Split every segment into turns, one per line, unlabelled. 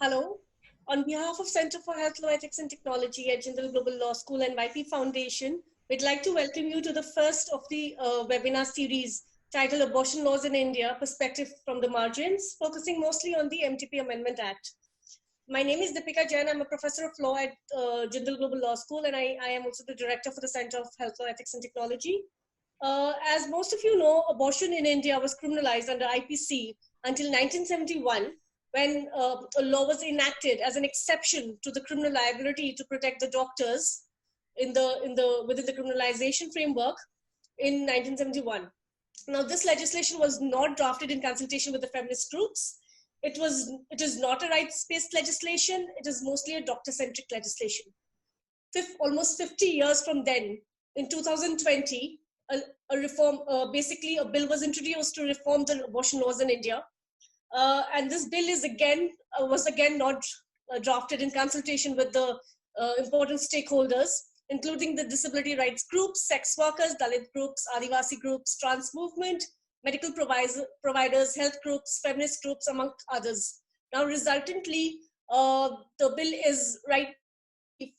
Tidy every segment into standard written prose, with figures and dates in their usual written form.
Hello. On behalf of Center for Health Law, Ethics and Technology at Jindal Global Law School and YP Foundation, we'd like to welcome you to the first of the webinar series titled Abortion Laws in India, Perspective from the Margins, focusing mostly on the MTP Amendment Act. My name is Deepika Jain. I'm a professor of law at Jindal Global Law School, and I am also the director for the Center of Health Law, Ethics and Technology. As most of you know, abortion in India was criminalized under IPC until 1971, when a law was enacted as an exception to the criminal liability to protect the doctors within the criminalization framework in 1971. Now, this legislation was not drafted in consultation with the feminist groups. It is not a rights-based legislation. It is mostly a doctor-centric legislation. Almost 50 years from then, in 2020, a reform, basically a bill was introduced to reform the abortion laws in India. And this bill was again not drafted in consultation with the important stakeholders, including the disability rights groups, sex workers, Dalit groups, Adivasi groups, trans movement, medical providers, health groups, feminist groups, among others. Now, resultantly, the bill is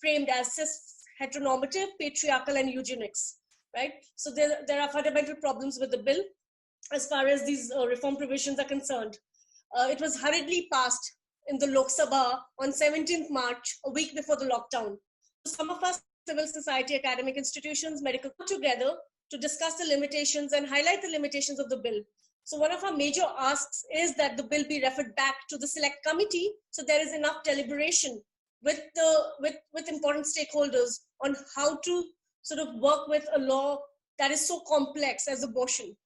framed as cis, heteronormative, patriarchal, and eugenics, right? So there are fundamental problems with the bill as far as these reform provisions are concerned. It was hurriedly passed in the Lok Sabha on 17th March, a week before the lockdown. Some of us civil society, academic institutions, medical together to discuss the limitations and highlight the limitations of the bill. So one of our major asks is that the bill be referred back to the select committee so there is enough deliberation with important stakeholders on how to sort of work with a law that is so complex as abortion.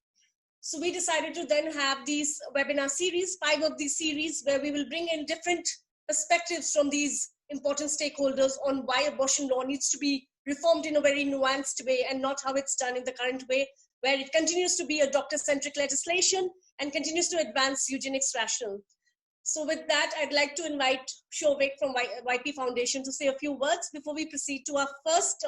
So we decided to then have these webinar series, 5 of these series, where we will bring in different perspectives from these important stakeholders on why abortion law needs to be reformed in a very nuanced way and not how it's done in the current way, where it continues to be a doctor-centric legislation and continues to advance eugenics rationale. So with that, I'd like to invite Shovik from YP Foundation to say a few words before we proceed to our first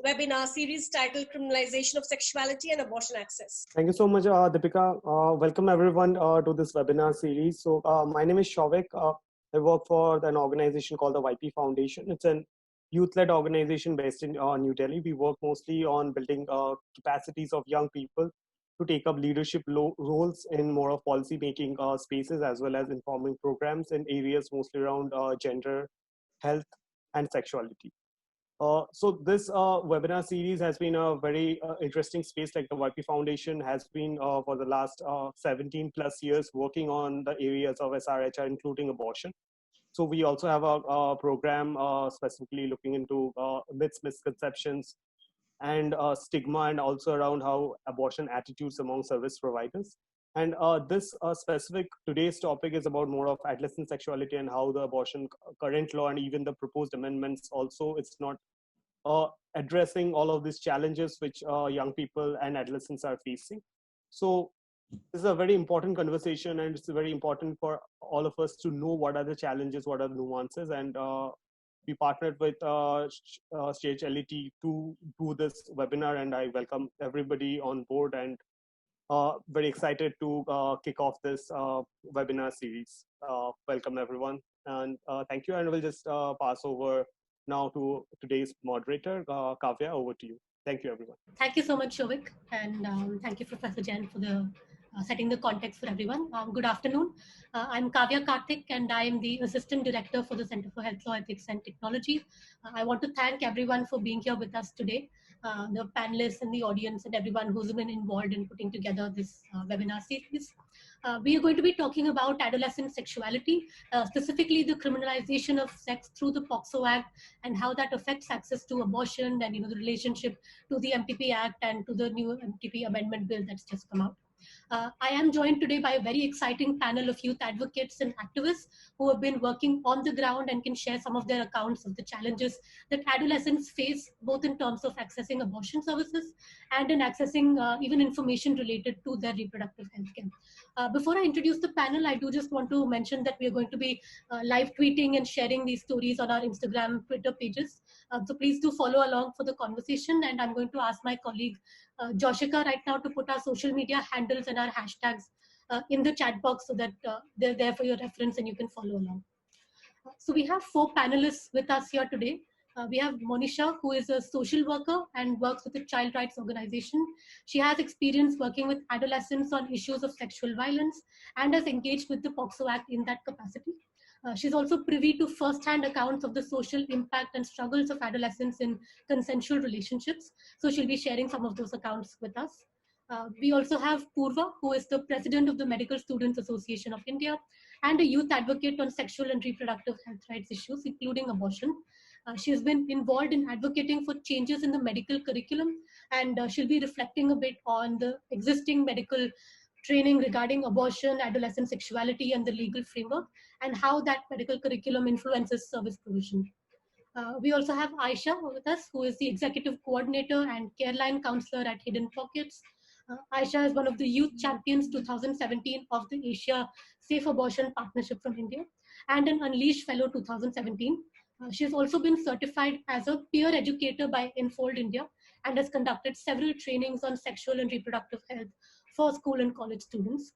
webinar series titled Criminalization of Sexuality and Abortion Access.
Thank you so much, Deepika. Welcome everyone to this webinar series. So my name is Shovik. I work for an organization called the YP Foundation. It's an youth-led organization based in New Delhi. We work mostly on building capacities of young people to take up leadership roles in more of policy-making spaces, as well as informing programs in areas mostly around gender, health, and sexuality. So this webinar series has been a very interesting space. Like the YP Foundation has been for the last 17 plus years working on the areas of SRHR, including abortion. So we also have a program specifically looking into myths, misconceptions, and stigma, and also around how abortion attitudes among service providers. And this specific today's topic is about more of adolescent sexuality and how the abortion current law and even the proposed amendments also, it's not addressing all of these challenges which young people and adolescents are facing. So this is a very important conversation, and it's very important for all of us to know what are the challenges, what are the nuances, and we partnered with Stage LET to do this webinar, and I welcome everybody on board and very excited to kick off this webinar series. Welcome everyone, and thank you, and we'll just pass over now to today's moderator, Kavya, over to you. Thank you, everyone.
Thank you so much, Shovik, and thank you, Professor Jain, for the setting the context for everyone. Good afternoon. I'm Kavya Karthik, and I am the Assistant Director for the Center for Health Law, Ethics and Technology. I want to thank everyone for being here with us today, the panelists and the audience and everyone who's been involved in putting together this webinar series. We are going to be talking about adolescent sexuality, specifically the criminalization of sex through the POCSO Act and how that affects access to abortion and the relationship to the MTP Act and to the new MTP amendment bill that's just come out. I am joined today by a very exciting panel of youth advocates and activists who have been working on the ground and can share some of their accounts of the challenges that adolescents face, both in terms of accessing abortion services and in accessing even information related to their reproductive health care. Before I introduce the panel, I do just want to mention that we are going to be live tweeting and sharing these stories on our Instagram, Twitter pages. So please do follow along for the conversation, and I'm going to ask my colleague Joshika right now to put our social media handles and our hashtags in the chat box so that they're there for your reference and you can follow along. So we have 4 panelists with us here today. We have Monisha, who is a social worker and works with a child rights organization. She has experience working with adolescents on issues of sexual violence and has engaged with the POCSO Act in that capacity. She's also privy to first-hand accounts of the social impact and struggles of adolescents in consensual relationships. So she'll be sharing some of those accounts with us. We also have Purva, who is the president of the Medical Students Association of India and a youth advocate on sexual and reproductive health rights issues, including abortion. She has been involved in advocating for changes in the medical curriculum, and she'll be reflecting a bit on the existing medical training regarding abortion, adolescent sexuality, and the legal framework, and how that medical curriculum influences service provision. We also have Aisha with us, who is the executive coordinator and careline counselor at Hidden Pockets. Aisha is one of the youth champions 2017 of the Asia Safe Abortion Partnership from India and an Unleash Fellow 2017. She has also been certified as a peer educator by Enfold India and has conducted several trainings on sexual and reproductive health for school and college students.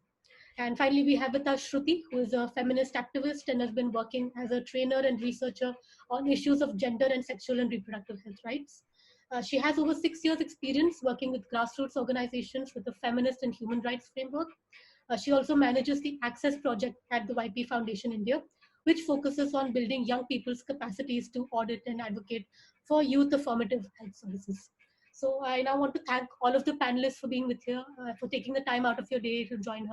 And finally, we have with us Shruti, who is a feminist activist and has been working as a trainer and researcher on issues of gender and sexual and reproductive health rights. She has over 6 years experience working with grassroots organizations with a feminist and human rights framework. She also manages the Access Project at the YP Foundation India, which focuses on building young people's capacities to audit and advocate for youth affirmative health services. So I now want to thank all of the panelists for being with here, for taking the time out of your day to join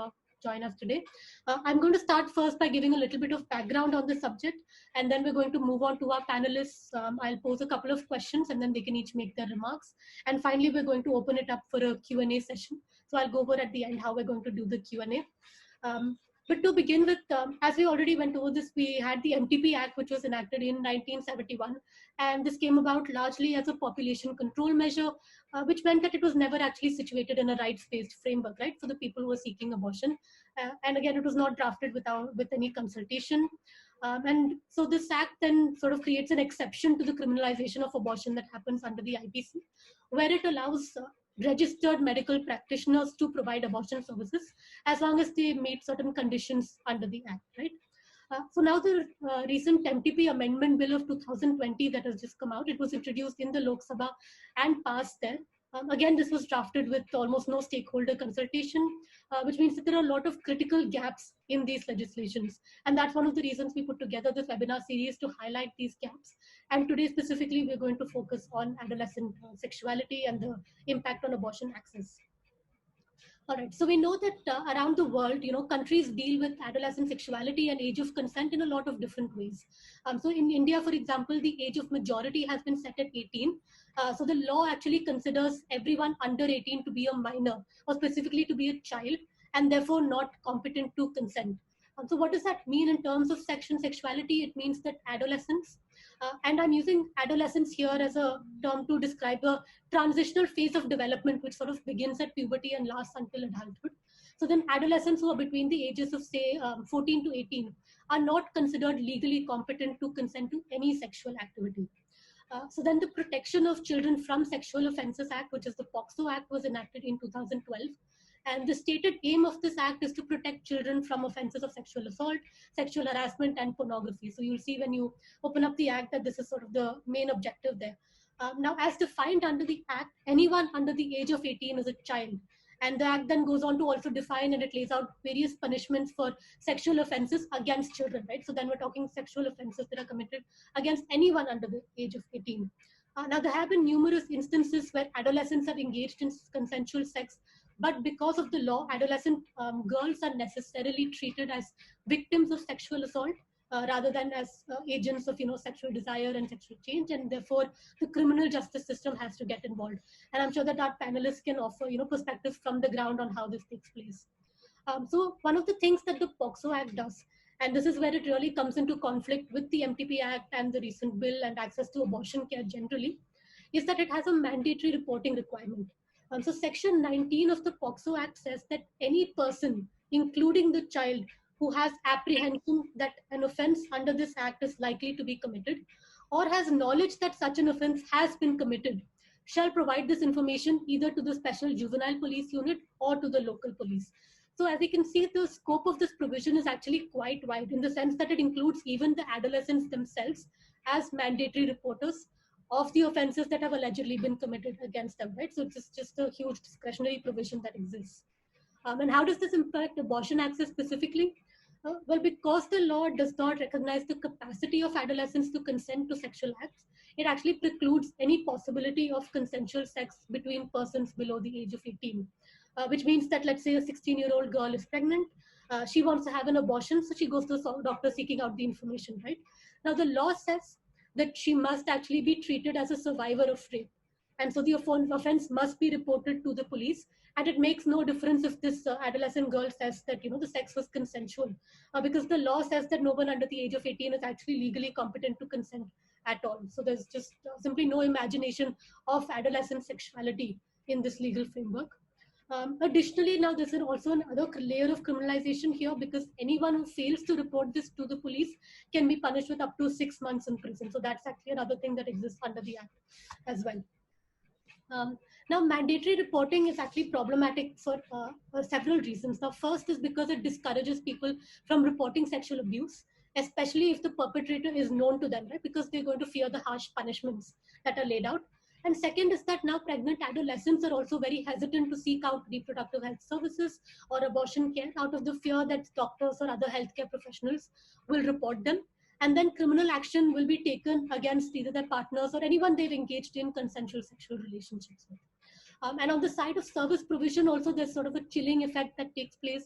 us today. I'm going to start first by giving a little bit of background on the subject, and then we're going to move on to our panelists. I'll pose a couple of questions and then they can each make their remarks. And finally, we're going to open it up for a Q&A session. So I'll go over at the end how we're going to do the Q&A. But to begin with, as we already went over this, we had the MTP Act, which was enacted in 1971. And this came about largely as a population control measure, which meant that it was never actually situated in a rights-based framework, right, for the people who were seeking abortion. And again, it was not drafted with any consultation. And so this act then sort of creates an exception to the criminalization of abortion that happens under the IPC, where it allows registered medical practitioners to provide abortion services as long as they meet certain conditions under the act, right? So now the recent MTP Amendment Bill of 2020 that has just come out, it was introduced in the Lok Sabha and passed there. Again, this was drafted with almost no stakeholder consultation, which means that there are a lot of critical gaps in these legislations. And that's one of the reasons we put together this webinar series to highlight these gaps. And today specifically, we're going to focus on adolescent sexuality and the impact on abortion access. All right, so we know that around the world, countries deal with adolescent sexuality and age of consent in a lot of different ways. So in India, for example, the age of majority has been set at 18. So the law actually considers everyone under 18 to be a minor, or specifically to be a child, and therefore not competent to consent. So what does that mean in terms of sexuality? It means that adolescents, and I'm using adolescence here as a term to describe a transitional phase of development, which sort of begins at puberty and lasts until adulthood. So then adolescents who are between the ages of, say, 14 to 18 are not considered legally competent to consent to any sexual activity. So then the Protection of Children from Sexual Offences Act, which is the POCSO Act, was enacted in 2012. And the stated aim of this act is to protect children from offenses of sexual assault, sexual harassment, and pornography. So you'll see when you open up the act that this is sort of the main objective there. Now, as defined under the act, anyone under the age of 18 is a child. And the act then goes on to also define and it lays out various punishments for sexual offenses against children, right? So then we're talking sexual offenses that are committed against anyone under the age of 18. Now, there have been numerous instances where adolescents have engaged in consensual sex, but because of the law, adolescent girls are necessarily treated as victims of sexual assault rather than as agents of sexual desire and sexual change, and therefore the criminal justice system has to get involved. And I'm sure that our panelists can offer perspectives from the ground on how this takes place. So one of the things that the POCSO Act does, and this is where it really comes into conflict with the MTP Act and the recent bill and access to abortion care generally, is that it has a mandatory reporting requirement. So Section 19 of the POCSO Act says that any person, including the child, who has apprehension that an offense under this act is likely to be committed, or has knowledge that such an offense has been committed, shall provide this information either to the Special Juvenile Police Unit or to the local police. So as you can see, the scope of this provision is actually quite wide in the sense that it includes even the adolescents themselves as mandatory reporters of the offenses that have allegedly been committed against them, right? So it's just a huge discretionary provision that exists. And how does this impact abortion access specifically? Well, because the law does not recognize the capacity of adolescents to consent to sexual acts, it actually precludes any possibility of consensual sex between persons below the age of 18. Which means that, let's say, a 16-year-old girl is pregnant, she wants to have an abortion, so she goes to a doctor seeking out the information, right? Now, the law says that she must actually be treated as a survivor of rape. And so the offense must be reported to the police. And it makes no difference if this adolescent girl says that, the sex was consensual, because the law says that no one under the age of 18 is actually legally competent to consent at all. So there's just simply no imagination of adolescent sexuality in this legal framework. Additionally, now there's also another layer of criminalization here, because anyone who fails to report this to the police can be punished with up to 6 months in prison. So that's actually another thing that exists under the Act as well. Now, mandatory reporting is actually problematic for several reasons. Now, first is because it discourages people from reporting sexual abuse, especially if the perpetrator is known to them, right? Because they're going to fear the harsh punishments that are laid out. And second is that now pregnant adolescents are also very hesitant to seek out reproductive health services or abortion care out of the fear that doctors or other healthcare professionals will report them. And then criminal action will be taken against either their partners or anyone they've engaged in consensual sexual relationships with. And on the side of service provision, also there's sort of a chilling effect that takes place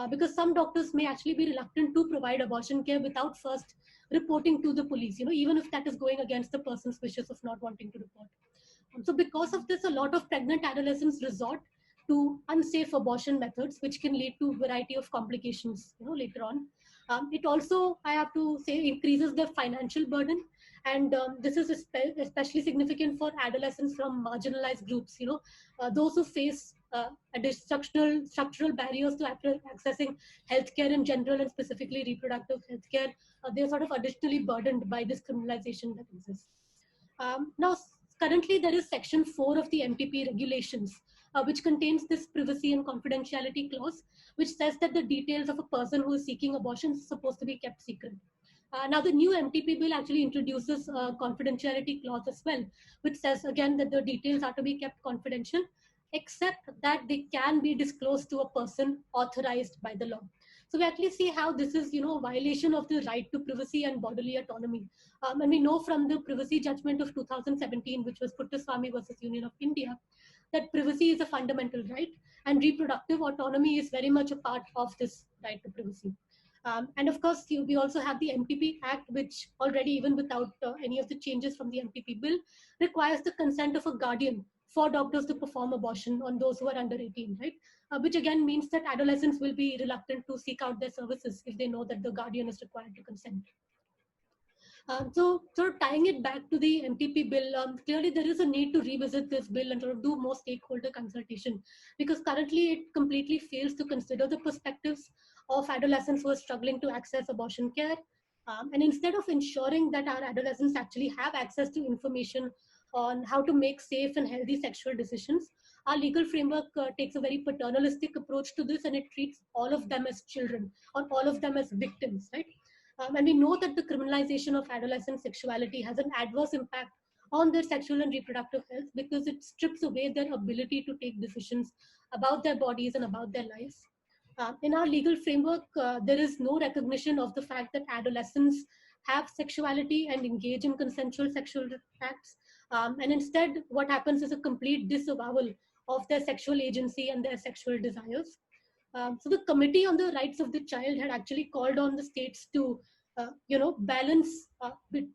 because some doctors may actually be reluctant to provide abortion care without first reporting to the police, even if that is going against the person's wishes of not wanting to report. So because of this, a lot of pregnant adolescents resort to unsafe abortion methods, which can lead to a variety of complications, later on. It also, I have to say, increases their financial burden. And this is especially significant for adolescents from marginalized groups, those who face structural barriers to accessing healthcare in general and specifically reproductive healthcare. They're sort of additionally burdened by this criminalization that exists. Now, currently there is Section 4 of the MTP regulations, which contains this privacy and confidentiality clause, which says that the details of a person who is seeking abortion is supposed to be kept secret. Now, the new MTP bill actually introduces a confidentiality clause as well, which says again that the details are to be kept confidential, except that they can be disclosed to a person authorized by the law. So we actually see how this is, a violation of the right to privacy and bodily autonomy. And we know from the privacy judgment of 2017, which was Puttaswamy versus Union of India, that privacy is a fundamental right, and reproductive autonomy is very much a part of this right to privacy. And of course, we also have the MTP Act, which already, even without any of the changes from the MTP bill, requires the consent of a guardian for doctors to perform abortion on those who are under 18, right? Which again means that adolescents will be reluctant to seek out their services if they know that the guardian is required to consent. So sort of tying it back to the MTP bill, clearly there is a need to revisit this bill and sort of do more stakeholder consultation, because currently it completely fails to consider the perspectives of adolescents who are struggling to access abortion care. And instead of ensuring that our adolescents actually have access to information on how to make safe and healthy sexual decisions, our legal framework takes a very paternalistic approach to this, and it treats all of them as children or all of them as victims, right? And we know that the criminalization of adolescent sexuality has an adverse impact on their sexual and reproductive health, because it strips away their ability to take decisions about their bodies and about their lives. In our legal framework, there is no recognition of the fact that adolescents have sexuality and engage in consensual sexual acts. And instead, what happens is a complete disavowal of their sexual agency and their sexual desires. So the Committee on the Rights of the Child had actually called on the states to, balance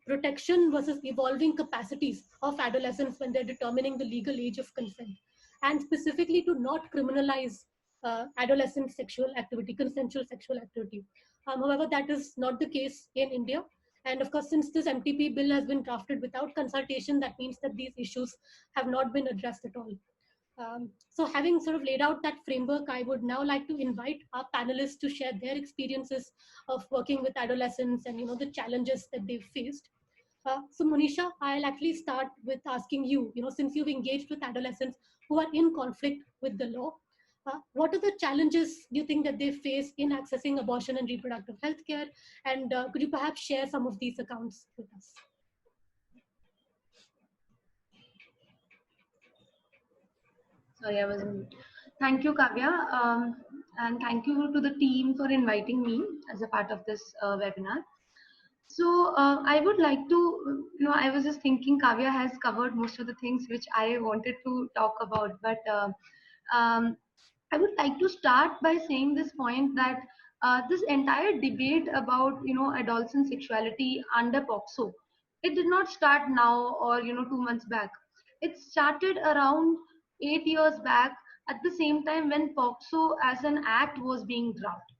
protection versus evolving capacities of adolescents when they're determining the legal age of consent, and specifically to not criminalize adolescent sexual activity, consensual sexual activity. However, that is not the case in India. And of course, since this MTP bill has been drafted without consultation, that means that these issues have not been addressed at all. So having sort of laid out that framework, I would now like to invite our panelists to share their experiences of working with adolescents and the challenges that they've faced. So Monisha, I'll actually start with asking you, since you've engaged with adolescents who are in conflict with the law, What are the challenges do you think that they face in accessing abortion and reproductive health care? And could you perhaps share some of these accounts with us?
Sorry, I was on mute. Thank you, Kavya, and thank you to the team for inviting me as a part of this webinar. So I would like to, I was just thinking Kavya has covered most of the things which I wanted to talk about, but I would like to start by saying this point that this entire debate about, adolescent sexuality under POCSO, it did not start now or, 2 months back. It started around 8 years back at the same time when POCSO as an act was being drafted.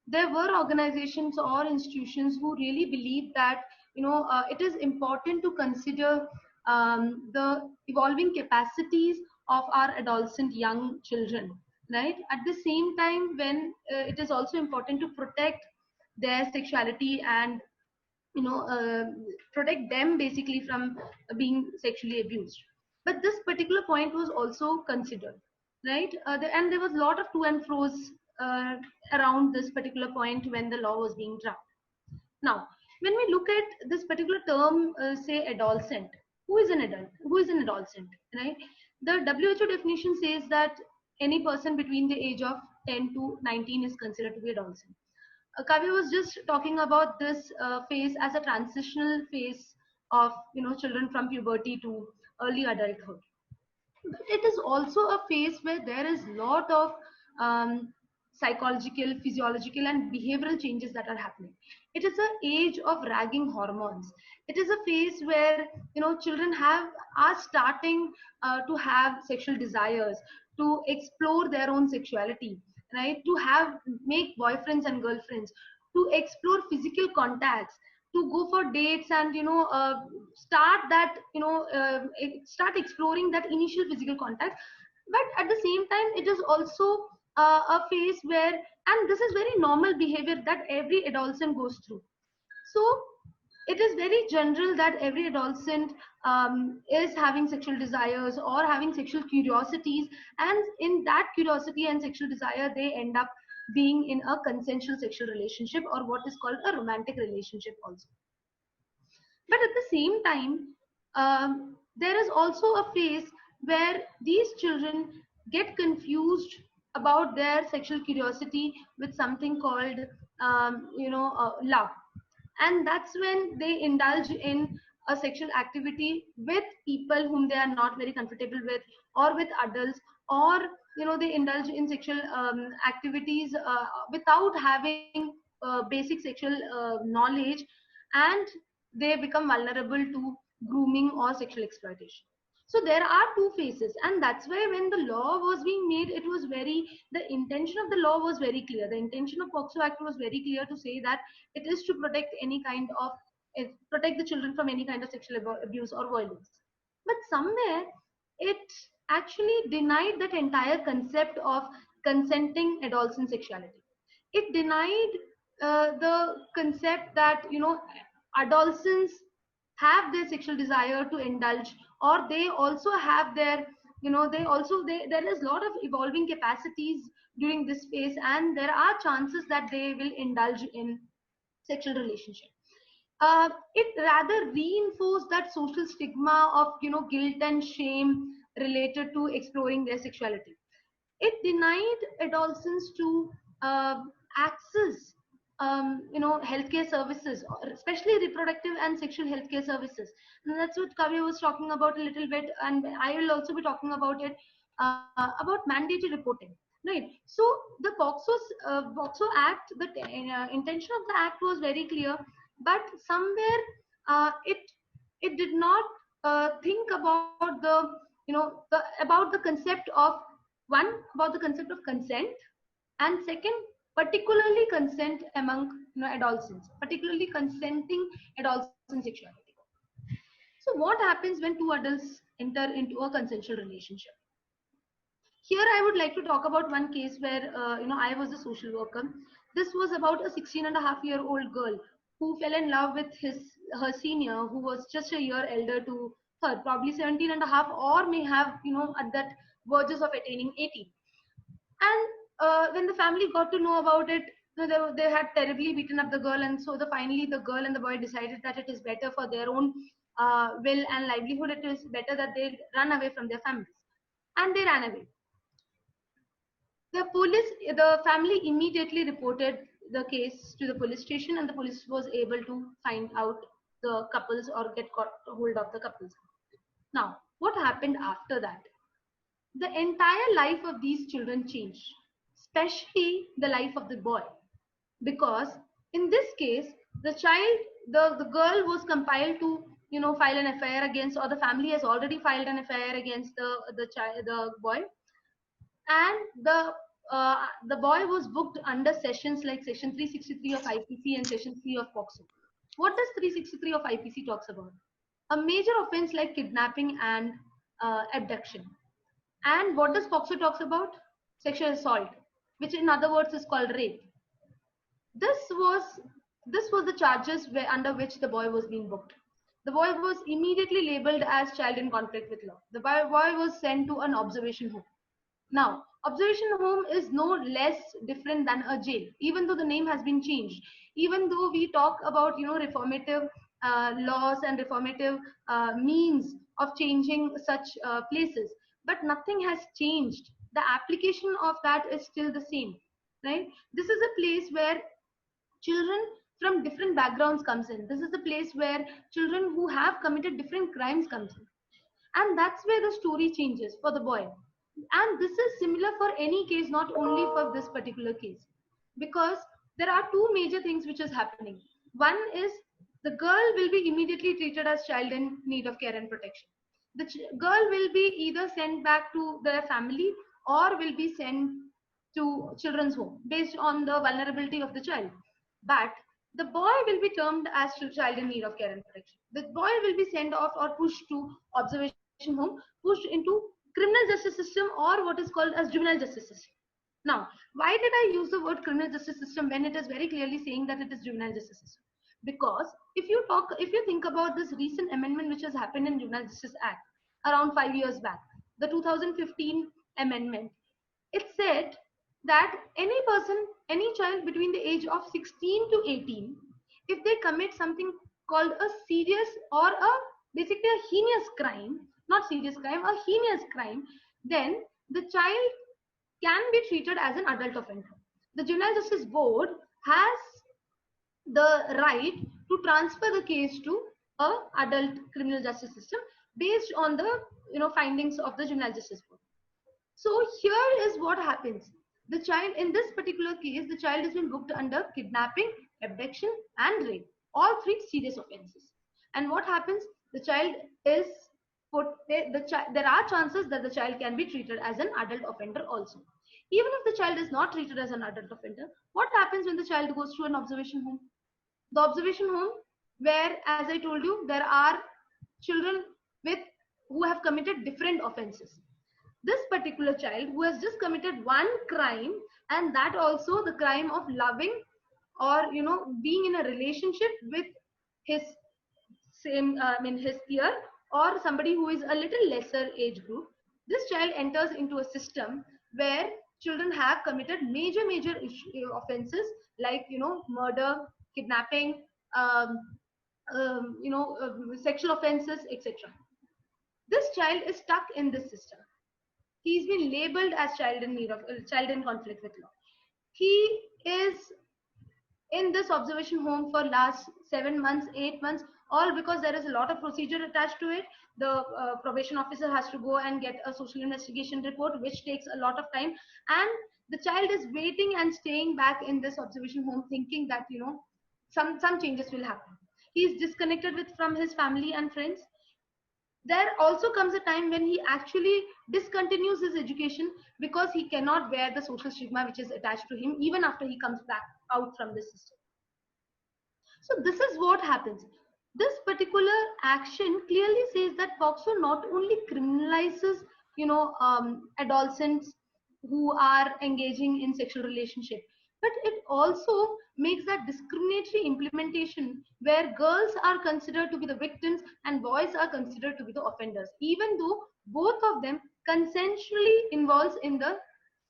There were organizations or institutions who really believe that it is important to consider the evolving capacities of our adolescent young children, right? At the same time, when it is also important to protect their sexuality and protect them basically from being sexually abused. But this particular point was also considered, right? And there was a lot of to and fro's around this particular point when the law was being drafted. Now, when we look at this particular term, say adolescent, who is an adult? Who is an adolescent, right? The WHO definition says that any person between the age of 10 to 19 is considered to be adolescent. Kavya was just talking about this phase as a transitional phase of children from puberty to early adulthood. But it is also a phase where there is a lot of psychological, physiological, and behavioral changes that are happening. It is an age of ragging hormones. It is a phase where children are starting to have sexual desires, to explore their own sexuality, right? To make boyfriends and girlfriends, to explore physical contacts, to go for dates and start exploring that initial physical contact. But at the same time, it is also a phase where, and this is very normal behavior that every adolescent goes through. So it is very general that every adolescent is having sexual desires or having sexual curiosities, and in that curiosity and sexual desire, they end up being in a consensual sexual relationship or what is called a romantic relationship also. But at the same time, there is also a phase where these children get confused about their sexual curiosity with something called love, and that's when they indulge in a sexual activity with people whom they are not very comfortable with, or with adults, or they indulge in sexual activities without having basic sexual knowledge, and they become vulnerable to grooming or sexual exploitation. So there are two phases, and that's why when the law was being made, the intention of the law was very clear. The intention of POCSO Act was very clear to say that it is to protect protect the children from any kind of sexual abuse or violence. But somewhere it actually denied that entire concept of consenting adolescent sexuality. It denied the concept that adolescents have their sexual desire to indulge, or they also have their there is a lot of evolving capacities during this phase, and there are chances that they will indulge in sexual relationship. It rather reinforced that social stigma of guilt and shame related to exploring their sexuality. It denied adolescents to access healthcare services, especially reproductive and sexual healthcare services. And that's what Kavya was talking about a little bit, and I will also be talking about it, about mandatory reporting. Right. So the POCSO Act, the intention of the act was very clear, but somewhere it did not think about about the concept of about the concept of consent, and second, particularly consent among adolescents, particularly consenting adolescent sexuality. So what happens when two adults enter into a consensual relationship? Here I would like to talk about one case where I was a social worker. This was about a 16-and-a-half-year-old girl who fell in love with her senior, who was just a year elder to her, probably 17 and a half, or may have at that verges of attaining 18. And when the family got to know about it, they had terribly beaten up the girl, and so finally the girl and the boy decided that it is better for their own will and livelihood, it is better that they run away from their families. And they ran away. The family immediately reported the case to the police station, and the police was able to find out the couples or get caught hold of the couples. Now, what happened after that? The entire life of these children changed, especially the life of the boy, because in this case, the child, the girl was compelled to file an FIR against, or the family has already filed an FIR against the boy, and the boy was booked under sessions like section 363 of IPC and section 3 of POCSO. What does 363 of IPC talks about? A major offense like kidnapping and abduction. And what does POCSO talks about? Sexual assault, which in other words is called rape. This was the charges under which the boy was being booked. The boy was immediately labeled as child in conflict with law. The boy was sent to an observation home. Now, observation home is no less different than a jail, even though the name has been changed. Even though we talk about reformative laws and reformative means of changing such places, but nothing has changed. The application of that is still the same, right? This is a place where children from different backgrounds comes in. This is the place where children who have committed different crimes comes in, and that's where the story changes for the boy. And this is similar for any case, not only for this particular case, because there are two major things which is happening. One is the girl will be immediately treated as child in need of care and protection. The girl will be either sent back to their family or will be sent to children's home based on the vulnerability of the child. But the boy will be termed as child in need of care and protection. The boy will be sent off or pushed to observation home, pushed into criminal justice system, or what is called as juvenile justice system. Now, why did I use the word criminal justice system when it is very clearly saying that it is juvenile justice system? Because if you think about this recent amendment which has happened in Juvenile Justice Act around 5 years back, the 2015 amendment, it said that any person, any child between the age of 16 to 18, if they commit something called a serious or basically a heinous crime, not serious crime, a heinous crime, then the child can be treated as an adult offender. The Juvenile Justice Board has the right to transfer the case to a adult criminal justice system based on the findings of the Juvenile Justice Board. So here is what happens. The child, in this particular case, the child has been booked under kidnapping, abduction, and rape, all three serious offenses. And what happens? The child is put, there are chances that the child can be treated as an adult offender also. Even if the child is not treated as an adult offender, what happens when the child goes to an observation home? The observation home, where, as I told you, there are children who have committed different offenses. This particular child who has just committed one crime, and that also the crime of loving or being in a relationship with his his peer or somebody who is a little lesser age group, this child enters into a system where children have committed major offenses like murder, kidnapping, sexual offenses, etc. This child is stuck in this system. He's been labeled as child in conflict with law. He is in this observation home for last 7 months, 8 months, all because there is a lot of procedure attached to it. The probation officer has to go and get a social investigation report, which takes a lot of time. And the child is waiting and staying back in this observation home thinking that, some changes will happen. He is disconnected from his family and friends. There also comes a time when he actually discontinues his education because he cannot bear the social stigma which is attached to him even after he comes back out from the system. So this is what happens. This particular action clearly says that POCSO not only criminalizes, adolescents who are engaging in sexual relationship, but it also makes that discriminatory implementation where girls are considered to be the victims and boys are considered to be the offenders, even though both of them consensually involves in the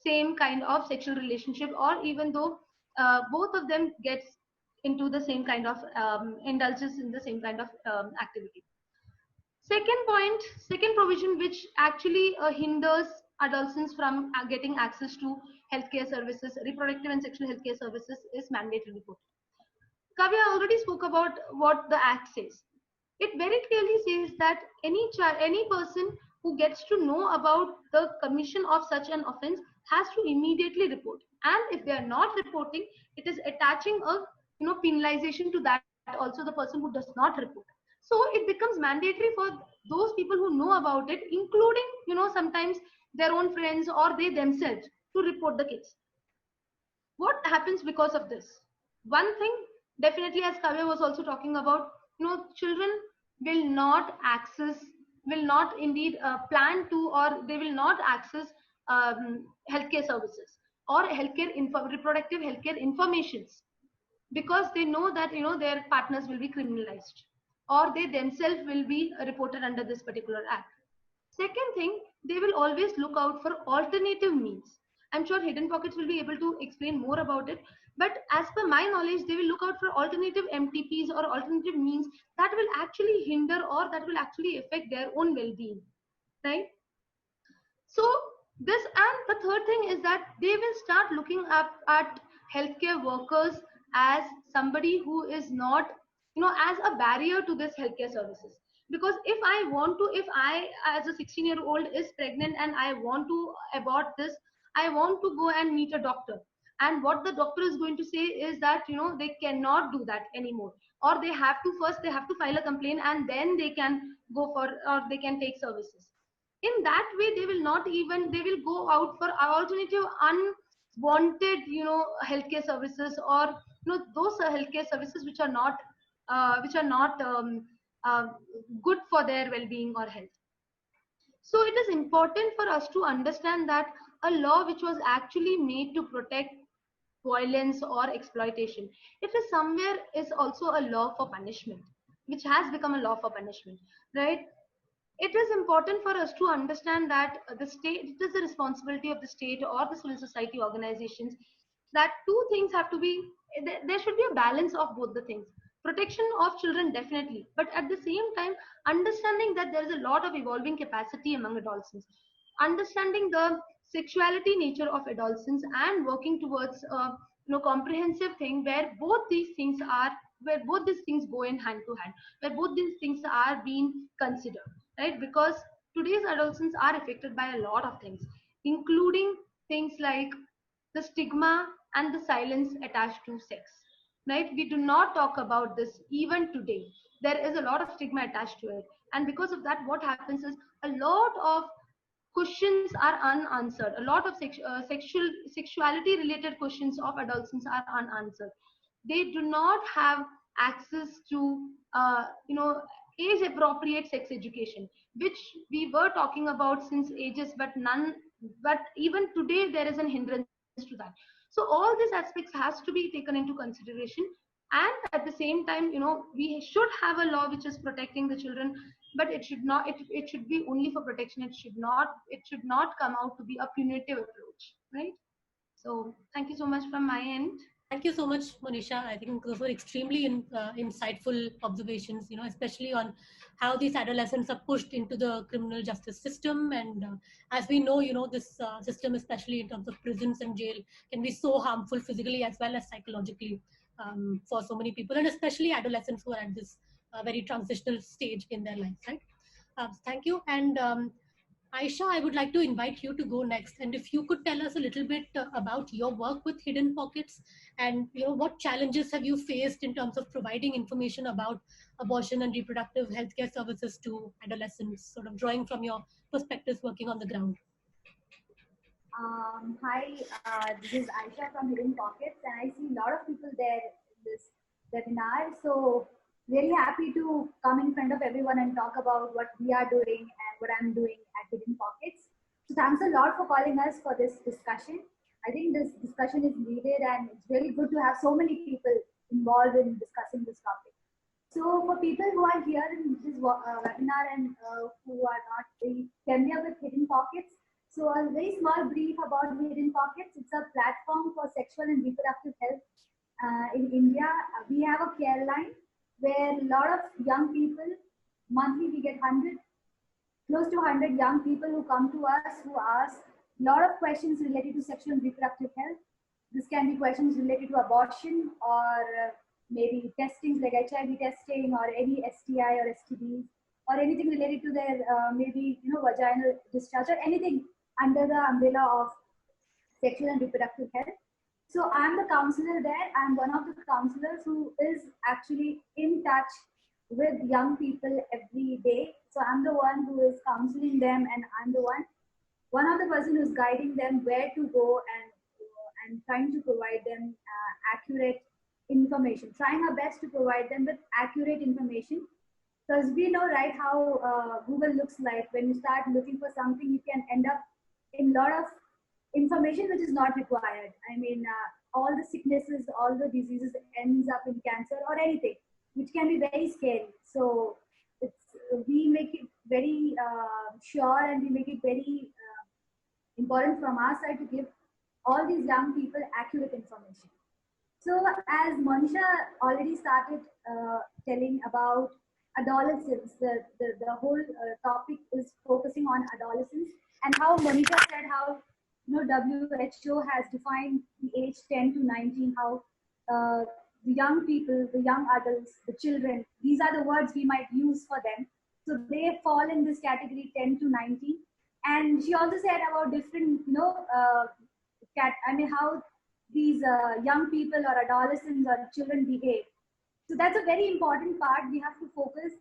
same kind of sexual relationship, or even though both of them gets into the same kind of indulges in the same kind of activity. Second provision which actually hinders adolescents from getting access to healthcare services, reproductive and sexual healthcare services, is mandatory reporting. Kavya already spoke about what the act says. It very clearly says that any person who gets to know about the commission of such an offense has to immediately report. And if they are not reporting, it is attaching a penalization to that also, the person who does not report. So it becomes mandatory for those people who know about it, including sometimes their own friends or they themselves, to report the case. What happens because of this? One thing, definitely, as Kavya was also talking about, children will not indeed plan to, or they will not access healthcare services or reproductive healthcare informations, because they know that their partners will be criminalized or they themselves will be reported under this particular act. Second thing, they will always look out for alternative means. I'm sure Hidden Pockets will be able to explain more about it. But as per my knowledge, they will look out for alternative MTPs or alternative means that will actually hinder or that will actually affect their own well-being, right? So this, and the third thing is that they will start looking up at healthcare workers as somebody who is not, as a barrier to this healthcare services. Because if I as a 16-year-old is pregnant and I want to abort this, I want to go and meet a doctor. And what the doctor is going to say is that, they cannot do that anymore. Or they have to file a complaint and then they can go for, or they can take services. In that way, they will go out for alternative unwanted, healthcare services, or, those healthcare services which are not uh, good for their well-being or health. So it is important for us to understand that a law which was actually made to protect violence or exploitation, it is somewhere is also a law for punishment, which has become a law for punishment, right? It is important for us to understand that the state, it is the responsibility of the state or the civil society organizations, that two things have to be, there should be a balance of both the things. Protection of children, definitely, but at the same time, understanding that there is a lot of evolving capacity among adolescents, understanding the sexuality nature of adolescents, and working towards a comprehensive thing where both these things go in hand to hand, where both these things are being considered, right? Because today's adolescents are affected by a lot of things, including things like the stigma and the silence attached to sex, right? We do not talk about this even today. There is a lot of stigma attached to it, and because of that, what happens is a lot of questions are unanswered. A lot of sexuality related questions of adolescents are unanswered. They do not have access to age appropriate sex education, which we were talking about since ages, but even today there is an hindrance to that. So all these aspects has to be taken into consideration, and at the same time, we should have a law which is protecting the children, but it should not, it should be only for protection. It should not come out to be a punitive approach, right? So thank you so much from my end.
Thank you so much, Monisha. I think those were extremely insightful observations, especially on how these adolescents are pushed into the criminal justice system. And as we know, this system, especially in terms of prisons and jail, can be so harmful physically as well as psychologically for so many people, and especially adolescents who are at this very transitional stage in their lives, right? Thank you. And Aisha, I would like to invite you to go next. And if you could tell us a little bit about your work with Hidden Pockets, and what challenges have you faced in terms of providing information about abortion and reproductive healthcare services to adolescents, sort of drawing from your perspectives working on the ground.
Hi, this is Aisha from Hidden Pockets, and I see a lot of people there in this webinar. So very happy to come in front of everyone and talk about what we are doing and what I'm doing at Hidden Pockets. So thanks a lot for calling us for this discussion. I think this discussion is needed, and it's very good to have so many people involved in discussing this topic. So for people who are here in this webinar and who are not very familiar with Hidden Pockets, So a very small brief about Hidden Pockets. It's a platform for sexual and reproductive health in India. We have a care line where a lot of young people, monthly we get 100, close to 100 young people who come to us who ask a lot of questions related to sexual and reproductive health. This can be questions related to abortion or maybe testings like HIV testing or any STI or STDs or anything related to their maybe vaginal discharge or anything under the umbrella of sexual and reproductive health. So I'm the counselor there. I'm one of the counselors who is actually in touch with young people every day. So I'm the one who is counseling them, and I'm the one of the person who's guiding them where to go and trying to provide them accurate information, trying our best to provide them with accurate information. Because we know, right, how Google looks like. When you start looking for something, you can end up in a lot of information which is not required. I mean, all the sicknesses, all the diseases ends up in cancer or anything, which can be very scary. So we make it very sure, and we make it very important from our side to give all these young people accurate information. So as Monisha already started telling about adolescence, the whole topic is focusing on adolescence, and how Monisha said how WHO has defined the age 10 to 19, how the young people, the young adults, the children, these are the words we might use for them. So they fall in this category 10 to 19. And she also said about different, how these young people or adolescents or children behave. So that's a very important part we have to focus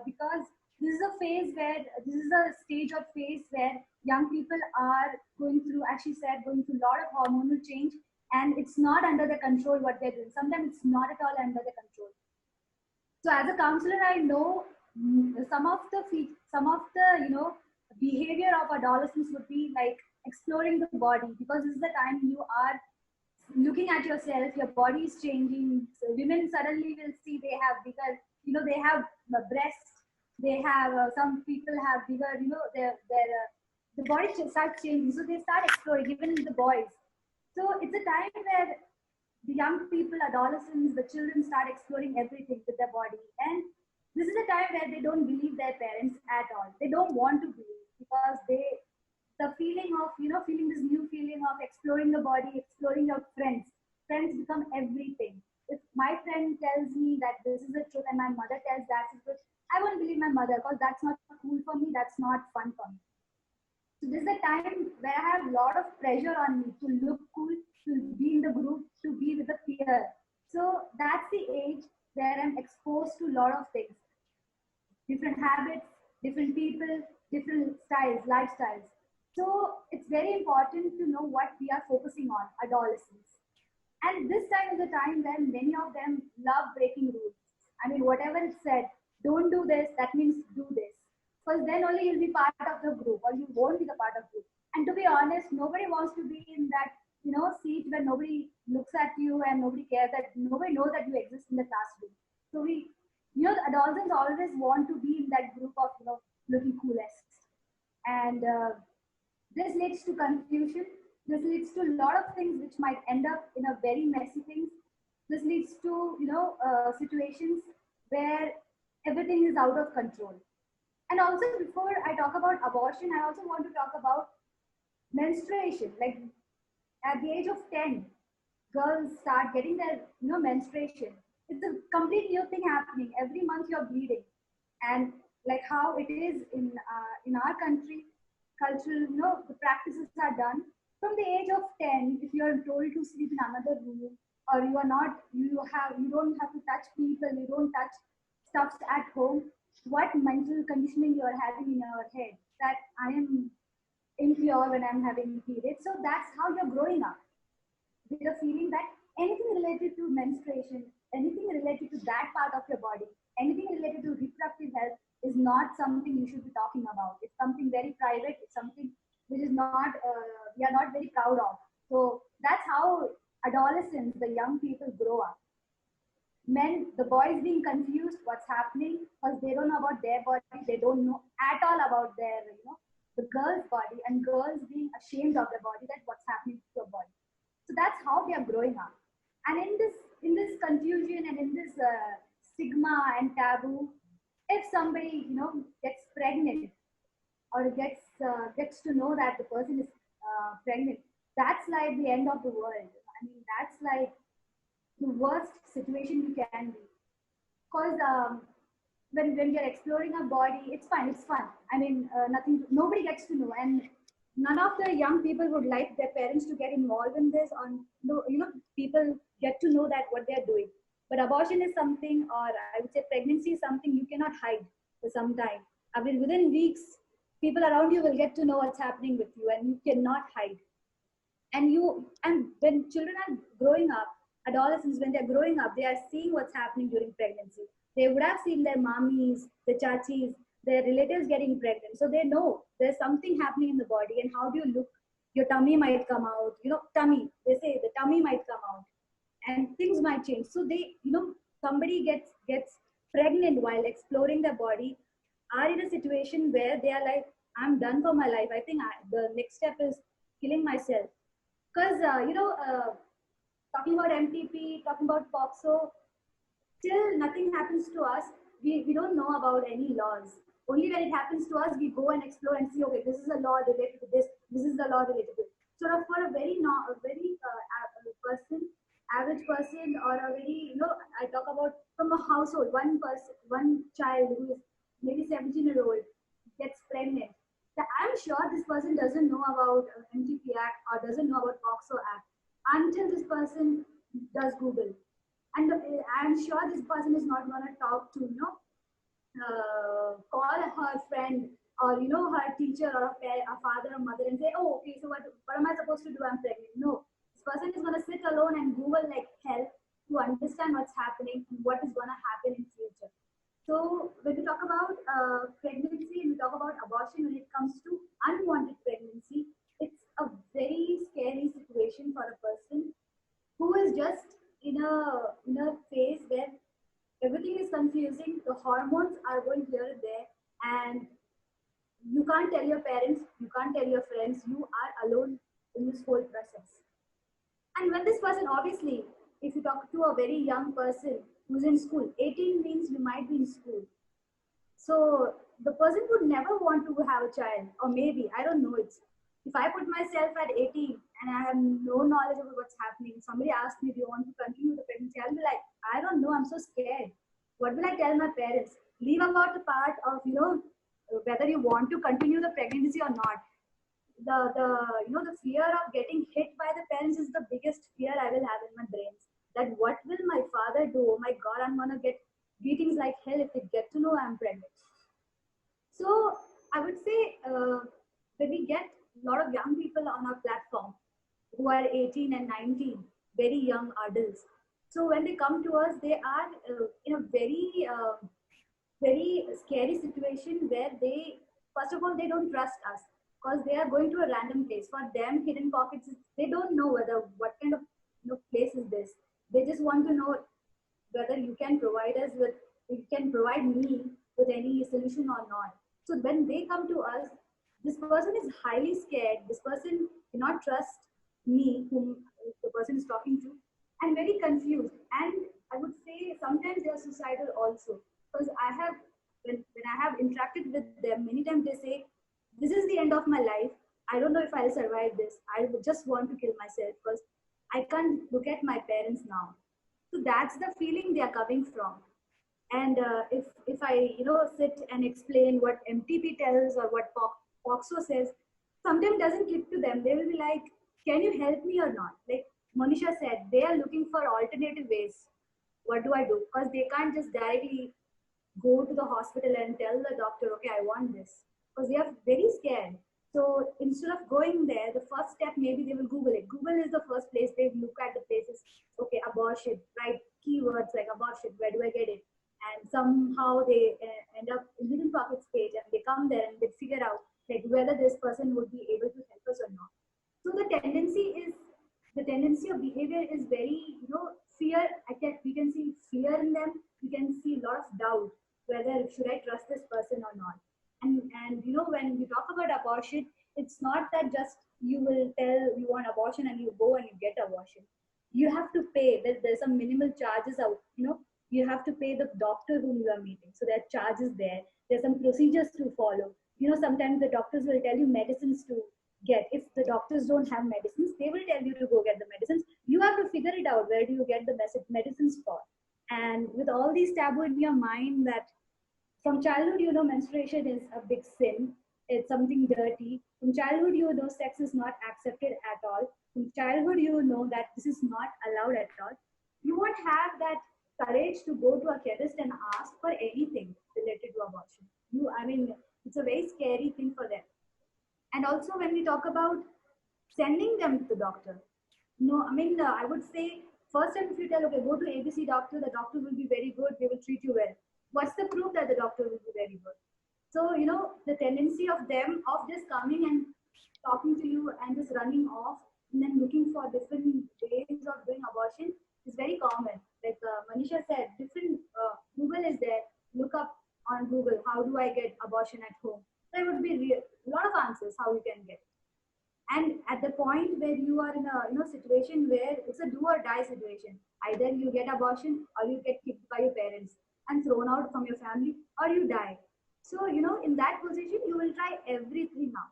because this is a phase where, this is a stage or phase where young people are going through, as she said, going through a lot of hormonal change, and it's not under the control what they're doing. Sometimes it's not at all under the control. So as a counselor, I know some of the behavior of adolescents would be like exploring the body, because this is the time you are looking at yourself, your body is changing. So women suddenly will see they have bigger, they have breasts, they have, some people have bigger, the body starts changing. So they start exploring, even the boys. So it's a time where the young people, adolescents, the children start exploring everything with their body. And this is a time where they don't believe their parents at all. They don't want to believe, because the feeling of, feeling this new feeling of exploring the body, exploring your friends become everything. If my friend tells me that this is the truth and my mother tells that's the truth, I won't believe my mother, because that's not cool for me, that's not fun for me. So this is the time where I have a lot of pressure on me to look cool, to be in the group, to be with the peer. So that's the age where I'm exposed to a lot of things, different habits, different people, different styles, lifestyles. So it's very important to know what we are focusing on, adolescents. And this time is a time when many of them love breaking rules. I mean, whatever is said, don't do this, that means do this. Because then only you'll be part of the group, or you won't be the part of the group. And to be honest, nobody wants to be in that, seat where nobody looks at you and nobody cares, that nobody knows that you exist in the classroom. So the adolescents always want to be in that group of, looking coolest. And this leads to confusion. This leads to a lot of things which might end up in a very messy things. This leads to, situations where everything is out of control. And also, before I talk about abortion, I also want to talk about menstruation. Like at the age of 10, girls start getting their, menstruation. It's a complete new thing happening. Every month you're bleeding. And like how it is in our country, cultural, the practices are done from the age of 10. If you're told to sleep in another room, or you don't have to touch people, you don't touch stuffs at home, what mental conditioning you're having in your head, that I am impure when I'm having periods. So that's how you're growing up, with a feeling that anything related to menstruation, anything related to that part of your body, anything related to reproductive health is not something you should be talking about. It's something very private. It's something which is not, we are not very proud of. So that's how adolescents, the young people, grow up. Men, the boys being confused what's happening, because they don't know about their body, they don't know at all about their, the girl's body and girls being ashamed of their body, that what's happening to your body. So that's how they are growing up. And in this confusion and in this stigma and taboo, if somebody gets pregnant or gets to know that the person is pregnant, that's like the end of the world. I mean, that's like the worst situation you can be. Because when you're exploring a body, it's fine, it's fun. I mean, nobody gets to know, and none of the young people would like their parents to get involved in this. People get to know that what they're doing. But abortion is something, or I would say pregnancy is something you cannot hide for some time. I mean, within weeks, people around you will get to know what's happening with you, and you cannot hide. And when children are growing up, adolescents, when they're growing up, they are seeing what's happening during pregnancy. They would have seen their mommies, the chachis, their relatives getting pregnant. So they know there's something happening in the body. And how do you look? Your tummy might come out. Tummy. They say the tummy might come out, and things might change. So somebody gets pregnant while exploring their body, are in a situation where they are like, I'm done for my life. I think the next step is killing myself. Because talking about MTP, talking about POXO, till nothing happens to us, we don't know about any laws. Only when it happens to us, we go and explore and see, okay, this is a law related to this, this is the law related to this. So for a very average person, or a very, I talk about from a household, one child who is maybe 17-year-old gets pregnant. I'm sure this person doesn't know about MTP Act or doesn't know about POXO Act until this person does Google. And I'm sure this person is not going to talk to, call her friend or, her teacher or a father or mother and say, oh, okay, so what am I supposed to do? I'm pregnant. No, this person is going to sit alone and Google like hell to understand what's happening and what is going to happen in future. So when we talk about pregnancy and we talk about abortion, when it comes to unwanted pregnancy, it's a very scary situation for a person who is just in a phase where everything is confusing, the hormones are going here and there, and you can't tell your parents, you can't tell your friends, you are alone in this whole process. And when this person, obviously, if you talk to a very young person who's in school, 18 means you might be in school. So the person would never want to have a child, or maybe, I don't know, if I put myself at 18 and I have no knowledge about what's happening, somebody asks me, do you want to continue the pregnancy? I'll be like, I don't know, I'm so scared. What will I tell my parents? Leave about the part of, whether you want to continue the pregnancy or not. The fear of getting hit by the parents is the biggest fear I will have in my brains. That what will my father do? Oh my God, I'm going to get beatings like hell if they get to know I'm pregnant. So I would say when we get a lot of young people on our platform who are 18 and 19, very young adults. So when they come to us, they are in a very scary situation where first of all, they don't trust us because they are going to a random place. For them, hidden pockets, they don't know what kind of place is this. They just want to know whether you can provide me with any solution or not. So when they come to us, this person is highly scared. This person cannot trust me, whom the person is talking to, and very confused. And I would say sometimes they are suicidal also. Because when I have interacted with them, many times they say, this is the end of my life. I don't know if I'll survive this. I just want to kill myself because I can't look at my parents now. So that's the feeling they are coming from. And if I sit and explain what MTP tells or what POXO says, sometimes doesn't click to them. They will be like, can you help me or not? Like Monisha said, they are looking for alternative ways. What do I do? Because they can't just directly go to the hospital and tell the doctor, okay, I want this. Because they are very scared. So instead of going there, the first step, maybe they will Google it. Google is the first place they look at the places. Okay, abortion, right? Keywords like abortion, where do I get it? And somehow they end up in Hidden Pockets page and they come there and they figure out like whether this person would be able to help us or not. So the tendency of behavior is very, fear. We can see fear in them. We can see a lot of doubt whether should I trust this person or not. And when we talk about abortion, it's not that just you will tell you want abortion and you go and you get abortion. You have to pay. There's some minimal charges out. You have to pay the doctor whom you are meeting. So there are charges there. There's some procedures to follow. Sometimes the doctors will tell you medicines to get. If the doctors don't have medicines, they will tell you to go get the medicines. You have to figure it out. Where do you get the medicines for? And with all these taboo in your mind that from childhood, menstruation is a big sin. It's something dirty. From childhood, sex is not accepted at all. From childhood, that this is not allowed at all. You won't have that courage to go to a chemist and ask for anything related to abortion. It's a very scary thing for them. And also when we talk about sending them to the doctor, I would say first time if you tell, okay, go to ABC doctor, the doctor will be very good, they will treat you well. What's the proof that the doctor will be very good? So, the tendency of them of just coming and talking to you and just running off and then looking for different ways of doing abortion is very common. Like Manisha said, different Google is there. Look up on Google, how do I get abortion at home? There would be a lot of answers how you can get. And at the point where you are in a situation where it's a do or die situation, either you get abortion or you get kicked by your parents and thrown out from your family, or you die. So, in that position, you will try everything now.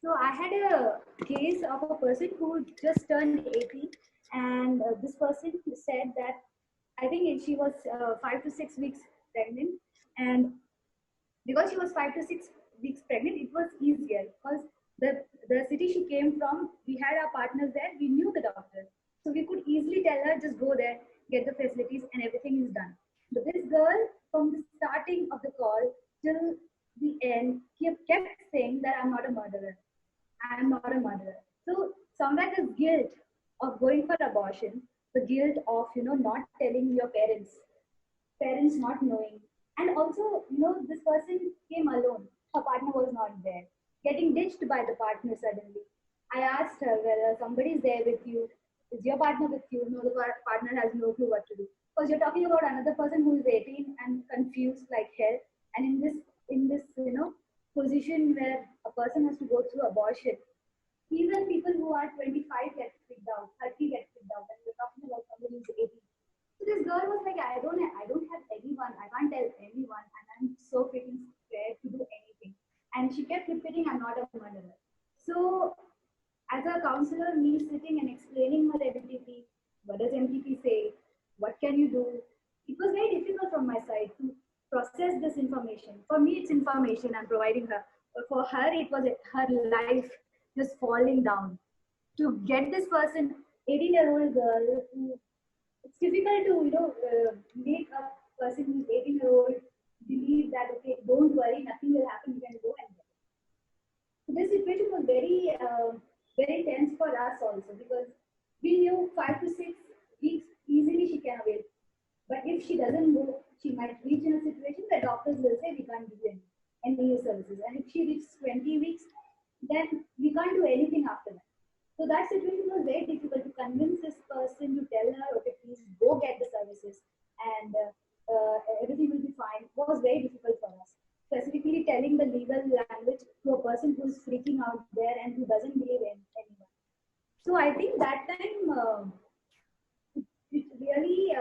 So I had a case of a person who just turned 18, and this person said that I think she was 5 to 6 weeks pregnant, and because she was 5 to 6 weeks pregnant, it was easier because the city she came from, we had our partners there, we knew the doctor. So we could easily tell her, just go there, get the facilities, and everything is done. But this girl, from the starting of the call till the end, kept saying that I'm not a murderer. I'm not a murderer. So somewhere this guilt of going for abortion, the guilt of, not telling your parents not knowing. And also, this person came alone. Her partner was not there. Getting ditched by the partner suddenly. I asked her whether somebody is there with you. Is your partner with you? No, the partner has no clue what to do. Because you're talking about another person who is 18 and confused like hell. And in this position where a person has to go through abortion, even people who are 25 get freaked out, 30 get freaked out, and we're talking about somebody who's 18. So this girl was like, I don't have anyone, I can't tell anyone, and I'm so freaking scared to do anything. And she kept repeating, I'm not a murderer. So as a counselor, me sitting and explaining her MTP, what does MTP say, what can you do? It was very difficult from my side to process this information. For me, it's information I'm providing her. But for her, it was her life just falling down. To get this person, 18-year-old girl, it's difficult to make a person who's 18-year-old believe that, okay, don't worry, nothing will happen, you can go and get it. So this situation was very, very tense for us also, because we knew 5 to 6 weeks easily she can wait. But if she doesn't go, she might reach in a situation where doctors will say we can't give you any services. And if she reaches 20 weeks, then we can't do anything after that. So that situation was very difficult to convince this person to tell her, okay, please go get the services and everything will be fine. It was very difficult for us. Specifically telling the legal language to a person who's freaking out there and who doesn't believe in anyone. So I think that time it really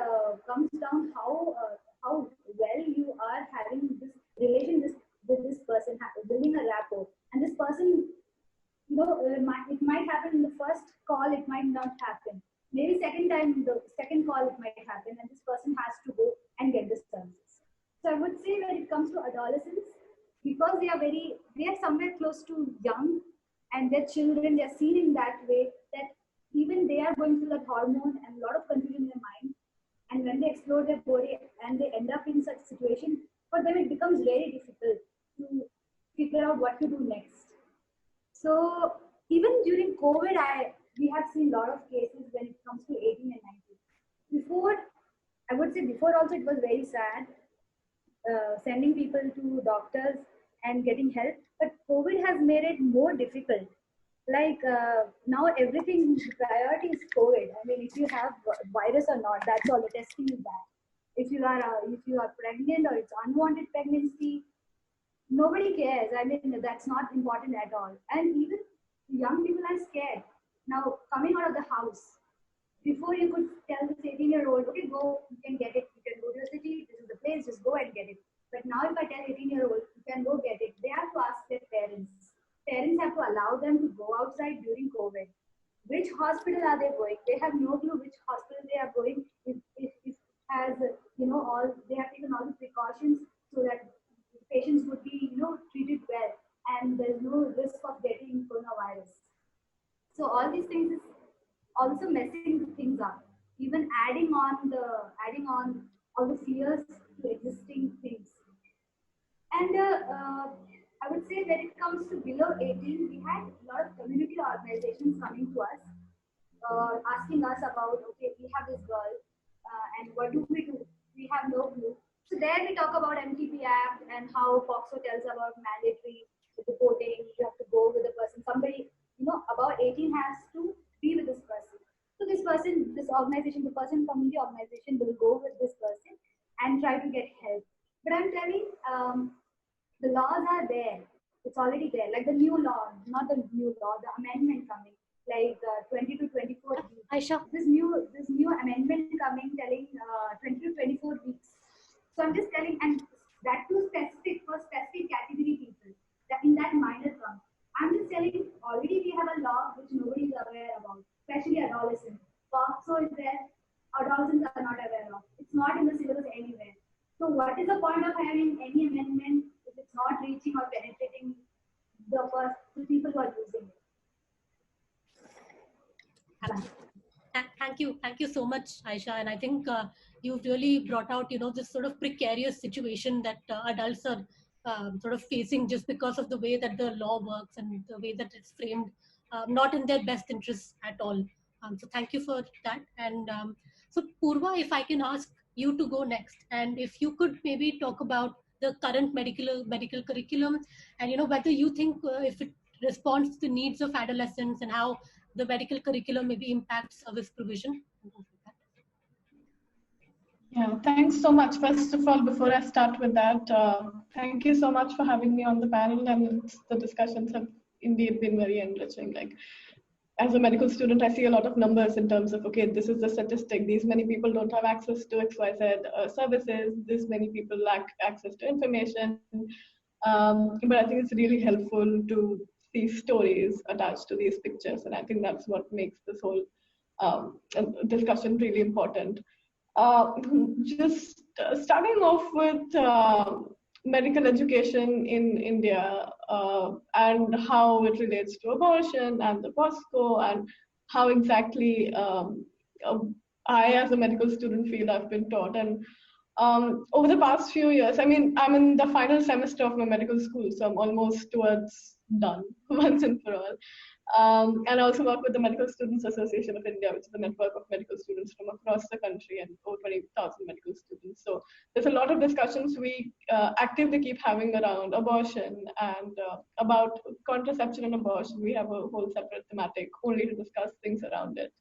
comes down how well you are having this relation with this person, building a rapport. And this person, it might happen in the first call, it might not happen. Maybe the second call, it might happen, and this person has to go and get the services. So I would say when it comes to adolescents, because they are somewhere close to young, and their children, they are seen in that way that even they are going through that hormone and a lot of confusion in their mind. And when they explore their body and they end up in such situation, for them it becomes very difficult to figure out what to do next. So even during COVID, we have seen a lot of cases when it comes to 18 and 19. I would say before also it was very sad, sending people to doctors and getting help. But COVID has made it more difficult. Like now everything priority is COVID. I mean, if you have virus or not, that's all. The testing is that. If you are pregnant or it's unwanted pregnancy, nobody cares. I mean, that's not important at all. And even young people are scared. Now, coming out of the house, before you could tell this 18-year-old, okay, go, you can get it. You can go to the city, this is the place, just go and get it. But now if I tell 18-year-old, you can go get it, they have to ask their parents. Parents have to allow them to go outside during COVID. Which hospital are they going? They have no clue which hospital they are going. If has, all, they have taken all the precautions so that patients would be, treated well, and there's no risk of getting coronavirus. So all these things is also messing things up. Even adding on all the fears to existing things. And I would say when it comes to below 18, we had a lot of community organizations coming to us, asking us about, okay, we have this girl, and what do? We have no clue. So there we talk about MTP Act and how POCSO tells about mandatory reporting. You have to go with the person. Somebody, about 18 has to be with this person. So this person, this organization, the person from the organization will go with this person and try to get help. But I'm telling, the laws are there. It's already there. Like the new law, not the new law, the amendment coming, like 20 to 24 weeks.
Aisha.
This new amendment coming, telling 20 to 24 weeks. So I'm just telling, and that too specific for specific category people, that in that minor term. I'm just telling, already we have a law which nobody is aware about, especially adolescents. POCSO is there, adolescents are not aware of. It's not in the syllabus anywhere. So what is the point of having any amendment if it's not reaching or penetrating the people who are using it?
Thank you so much, Aisha. And I think you've really brought out, this sort of precarious situation that adults are sort of facing just because of the way that the law works and the way that it's framed, not in their best interests at all. So thank you for that. And so Purva, if I can ask you to go next, and if you could maybe talk about the current medical curriculum, and whether you think if it responds to the needs of adolescents and how the medical curriculum maybe impacts service provision.
Yeah, thanks so much. First of all, before I start with that, thank you so much for having me on the panel, and the discussions have indeed been very enriching. Like, as a medical student, I see a lot of numbers in terms of, okay, this is the statistic, these many people don't have access to XYZ services, this many people lack access to information. But I think it's really helpful to see stories attached to these pictures, and I think that's what makes this whole discussion really important. Just starting off with medical education in India and how it relates to abortion and the POSCO, and how exactly I as a medical student feel I've been taught. And over the past few years, I mean, I'm in the final semester of my medical school, so I'm almost towards done once and for all. And I also work with the Medical Students Association of India, which is a network of medical students from across the country and over 20,000 medical students. So there's a lot of discussions we actively keep having around abortion and about contraception and abortion. We have a whole separate thematic only to discuss things around it.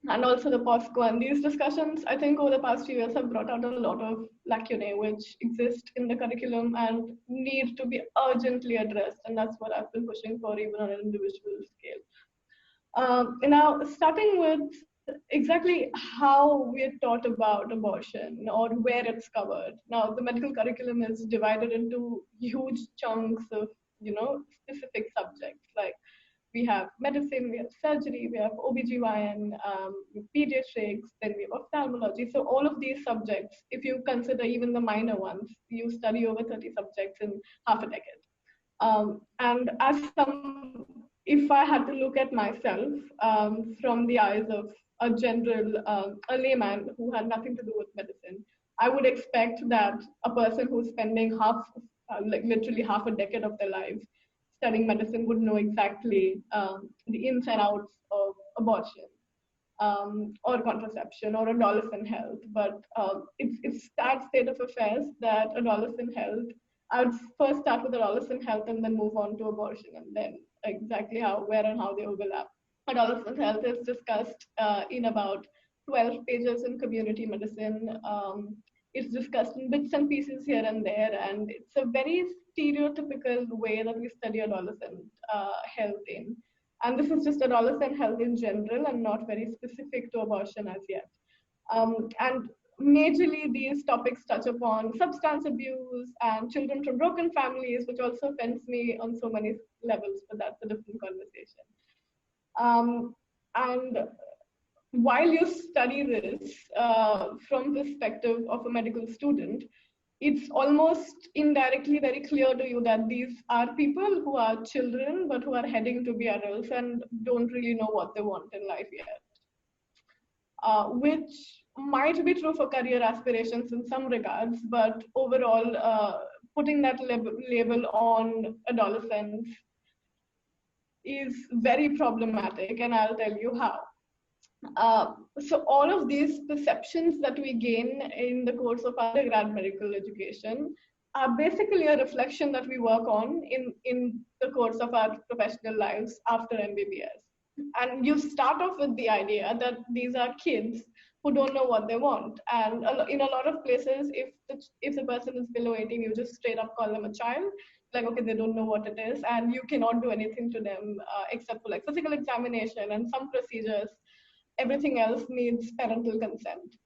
And also the POSCO, and these discussions, I think over the past few years have brought out a lot of lacunae which exist in the curriculum and need to be urgently addressed. And that's what I've been pushing for, even on an individual scale. Now, starting with exactly how we're taught about abortion or where it's covered. Now, the medical curriculum is divided into huge chunks of, specific subjects, like we have medicine, we have surgery, we have OBGYN, pediatrics, then we have ophthalmology. So all of these subjects, if you consider even the minor ones, you study over 30 subjects in half a decade. And if I had to look at myself from the eyes of a general, a layman who had nothing to do with medicine, I would expect that a person who's spending literally half a decade of their lives studying medicine would know exactly the ins and outs of abortion or contraception or adolescent health. But it's that state of affairs that adolescent health, I would first start with adolescent health and then move on to abortion, and then exactly where and how they overlap. Adolescent health is discussed in about 12 pages in community medicine. it's discussed in bits and pieces here and there, and it's a very stereotypical way that we study adolescent health in. And this is just adolescent health in general and not very specific to abortion as yet. And majorly, these topics touch upon substance abuse and children from broken families, which also offends me on so many levels, but that's a different conversation. And while you study this from perspective of a medical student, it's almost indirectly very clear to you that these are people who are children, but who are heading to be adults and don't really know what they want in life yet. Which might be true for career aspirations in some regards, but overall, putting that label on adolescents is very problematic, and I'll tell you how. So all of these perceptions that we gain in the course of undergrad medical education are basically a reflection that we work on in the course of our professional lives after MBBS. And you start off with the idea that these are kids who don't know what they want. And in a lot of places, if the person is below 18, you just straight up call them a child. Like, okay, they don't know what it is, and you cannot do anything to them except for like physical examination and some procedures. Everything else needs parental consent.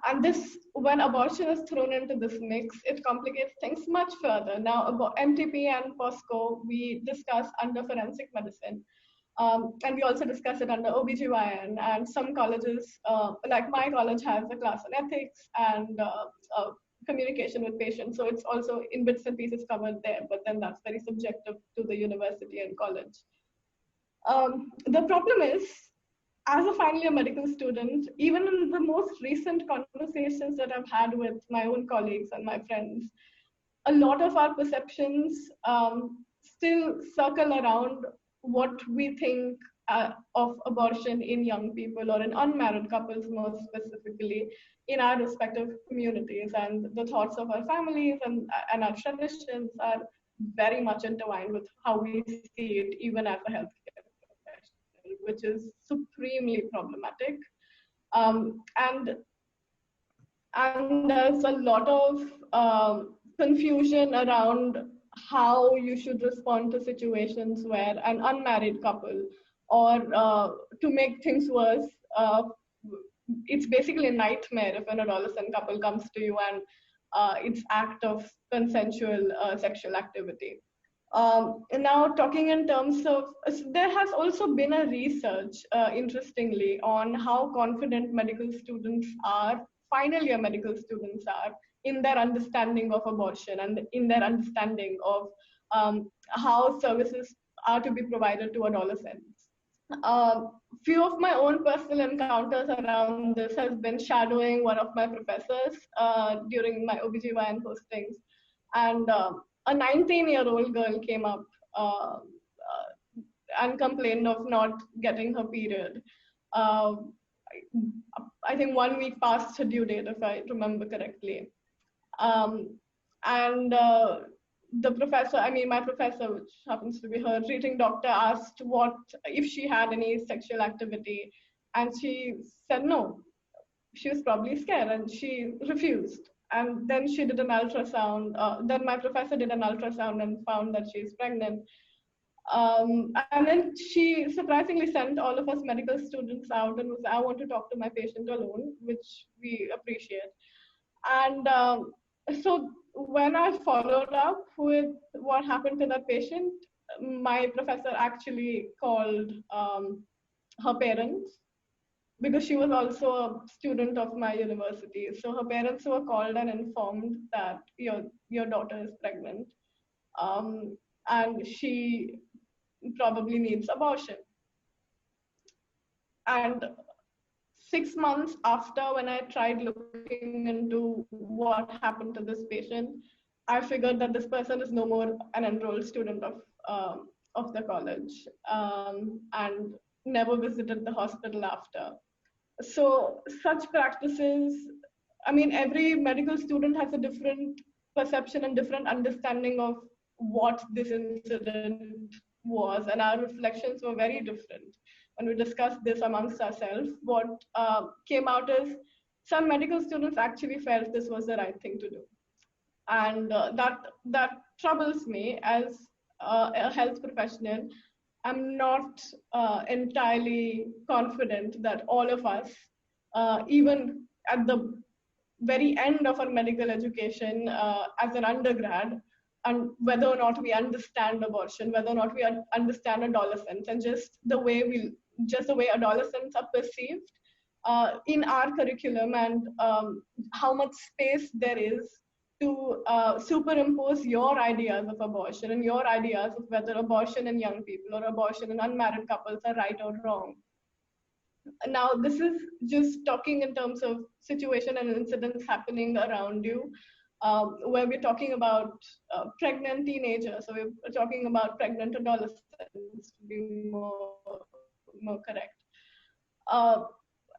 And this, when abortion is thrown into this mix, it complicates things much further. Now, about MTP and POSCO, we discuss under forensic medicine. And we also discuss it under OBGYN. And some colleges, like my college, has a class on ethics and communication with patients. So it's also in bits and pieces covered there, but then that's very subjective to the university and college. The problem is, as a final year medical student, even in the most recent conversations that I've had with my own colleagues and my friends, a lot of our perceptions still circle around what we think of abortion in young people or in unmarried couples, more specifically, in our respective communities. And the thoughts of our families and our traditions are very much intertwined with how we see it, even as a healthcare professional, which is supremely problematic. And there's a lot of confusion around how you should respond to situations where an unmarried couple, or to make things worse, it's basically a nightmare if an adolescent couple comes to you and it's act of consensual sexual activity. And now talking in terms of, there has also been a research, interestingly, on how confident medical students are, final year medical students are, in their understanding of abortion and in their understanding of how services are to be provided to adolescents. Few of my own personal encounters around this has been shadowing one of my professors during my OBGYN postings. And a 19-year-old girl came up and complained of not getting her period. I think 1 week past her due date, if I remember correctly. The professor, my professor, which happens to be her treating doctor, asked what if she had any sexual activity, and she said no. She was probably scared and she refused. And then she did an ultrasound. Then my professor did an ultrasound and found that she's pregnant. And then she surprisingly sent all of us medical students out and was, I want to talk to my patient alone, which we appreciate. And so when I followed up with what happened to that patient, my professor actually called her parents, because she was also a student of my university. So her parents were called and informed that your daughter is pregnant, and she probably needs abortion. And 6 months after, when I tried looking into what happened to this patient, I figured that this person is no more an enrolled student of the college, and never visited the hospital after. So such practices, every medical student has a different perception and different understanding of what this incident was, and our reflections were very different. When we discussed this amongst ourselves, what came out is some medical students actually felt this was the right thing to do. And that troubles me as a health professional. I'm not entirely confident that all of us, even at the very end of our medical education as an undergrad, and whether or not we understand abortion, whether or not we understand adolescence, and just the way adolescents are perceived in our curriculum, and how much space there is to superimpose your ideas of abortion and your ideas of whether abortion in young people or abortion in unmarried couples are right or wrong. Now, this is just talking in terms of situation and incidents happening around you, where we're talking about pregnant teenagers, so we're talking about pregnant adolescents, to be more correct.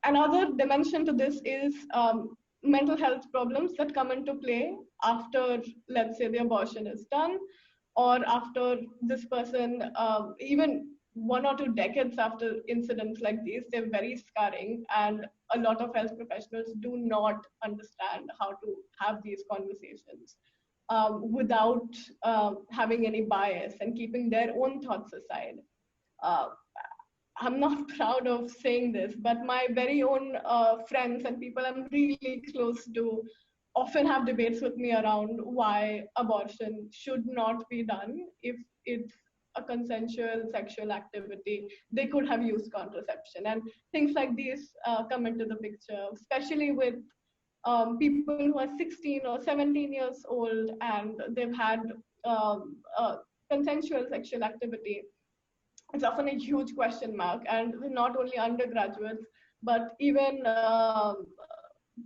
Another dimension to this is mental health problems that come into play after, let's say, the abortion is done, or after this person, even 1 or 2 decades after incidents like these. They're very scarring, and a lot of health professionals do not understand how to have these conversations without having any bias and keeping their own thoughts aside. I'm not proud of saying this, but my very own friends and people I'm really close to often have debates with me around why abortion should not be done if it's a consensual sexual activity. They could have used contraception, and things like these come into the picture, especially with people who are 16 or 17 years old and they've had consensual sexual activity. It's often a huge question mark, and not only undergraduates, but even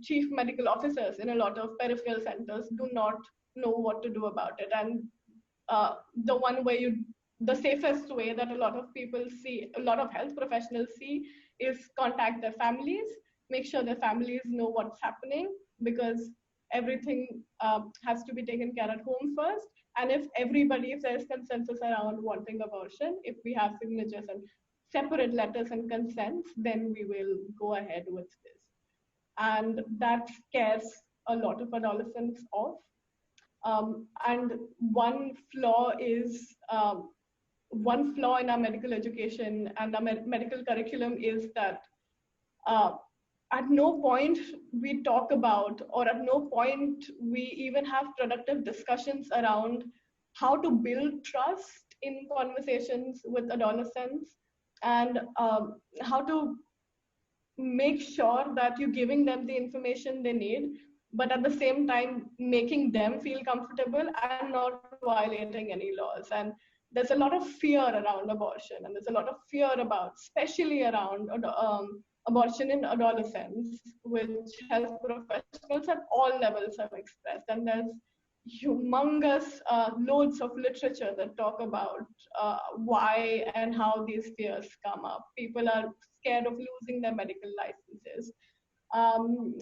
chief medical officers in a lot of peripheral centers do not know what to do about it. And the safest way that a lot of people see, a lot of health professionals see, is contact their families, make sure their families know what's happening, because everything has to be taken care at home first. And if there's consensus around wanting abortion, if we have signatures and separate letters and consents, then we will go ahead with this. And that scares a lot of adolescents off. And one flaw in our medical education and our medical curriculum is that at no point we talk about, or at no point we even have productive discussions around how to build trust in conversations with adolescents, and how to make sure that you're giving them the information they need, but at the same time making them feel comfortable and not violating any laws. And there's a lot of fear around abortion, and there's a lot of fear about, especially around abortion in adolescence, which health professionals at all levels have expressed. And there's humongous loads of literature that talk about why and how these fears come up. People are scared of losing their medical licenses.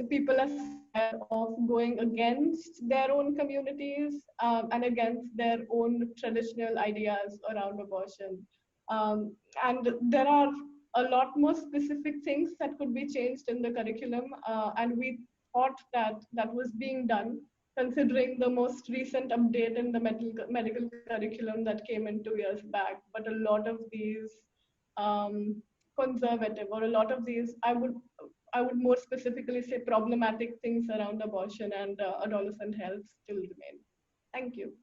People are scared of going against their own communities and against their own traditional ideas around abortion. And there are a lot more specific things that could be changed in the curriculum, and we thought that that was being done, considering the most recent update in the medical curriculum that came in 2 years back. But a lot of these conservative, or a lot of these, I would more specifically say problematic things around abortion and adolescent health still remain. Thank you.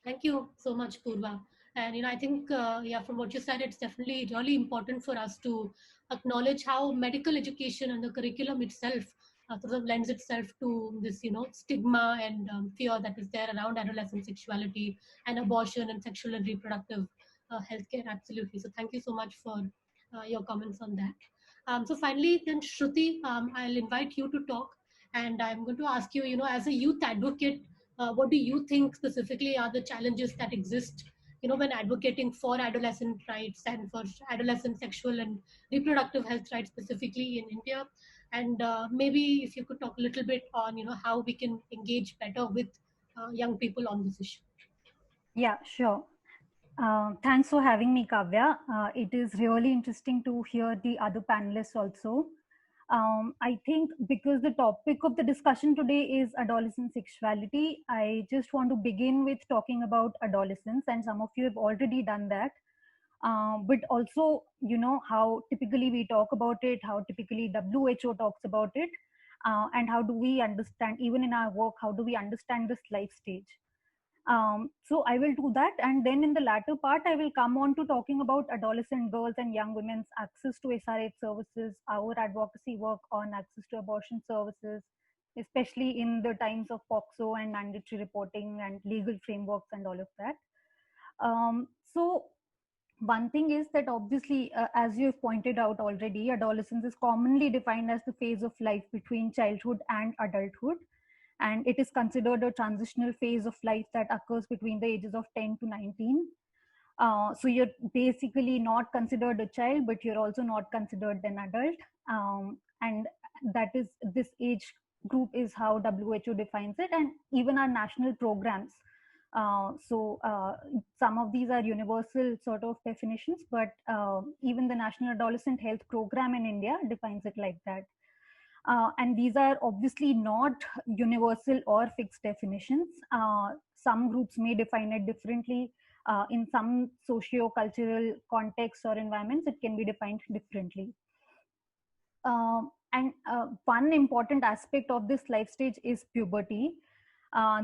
Thank you so much, Purva. And I think, from what you said, it's definitely really important for us to acknowledge how medical education and the curriculum itself sort of lends itself to this, stigma and fear that is there around adolescent sexuality and abortion and sexual and reproductive healthcare. Absolutely. So thank you so much for your comments on that. So finally, then Shruti, I'll invite you to talk, and I'm going to ask you, as a youth advocate, what do you think specifically are the challenges that exist, when advocating for adolescent rights and for adolescent sexual and reproductive health rights specifically in India? And maybe if you could talk a little bit on, how we can engage better with young people on this issue.
Yeah, sure. Thanks for having me, Kavya. It is really interesting to hear the other panelists also. I think because the topic of the discussion today is adolescent sexuality, I just want to begin with talking about adolescence, and some of you have already done that. But also, how typically we talk about it, how typically WHO talks about it, and how do we understand, even in our work, how do we understand this life stage. So I will do that, and then in the latter part I will come on to talking about adolescent girls and young women's access to SRH services, our advocacy work on access to abortion services, especially in the times of POCSO and mandatory reporting and legal frameworks and all of that. So one thing is that obviously, as you have pointed out already, adolescence is commonly defined as the phase of life between childhood and adulthood, and it is considered a transitional phase of life that occurs between the ages of 10 to 19. So you're basically not considered a child, but you're also not considered an adult. And that is, this age group is how WHO defines it, and even our national programs. Some of these are universal sort of definitions, but even the National Adolescent Health Program in India defines it like that. And these are obviously not universal or fixed definitions. Some groups may define it differently. In some socio-cultural contexts or environments, it can be defined differently. And one important aspect of this life stage is puberty.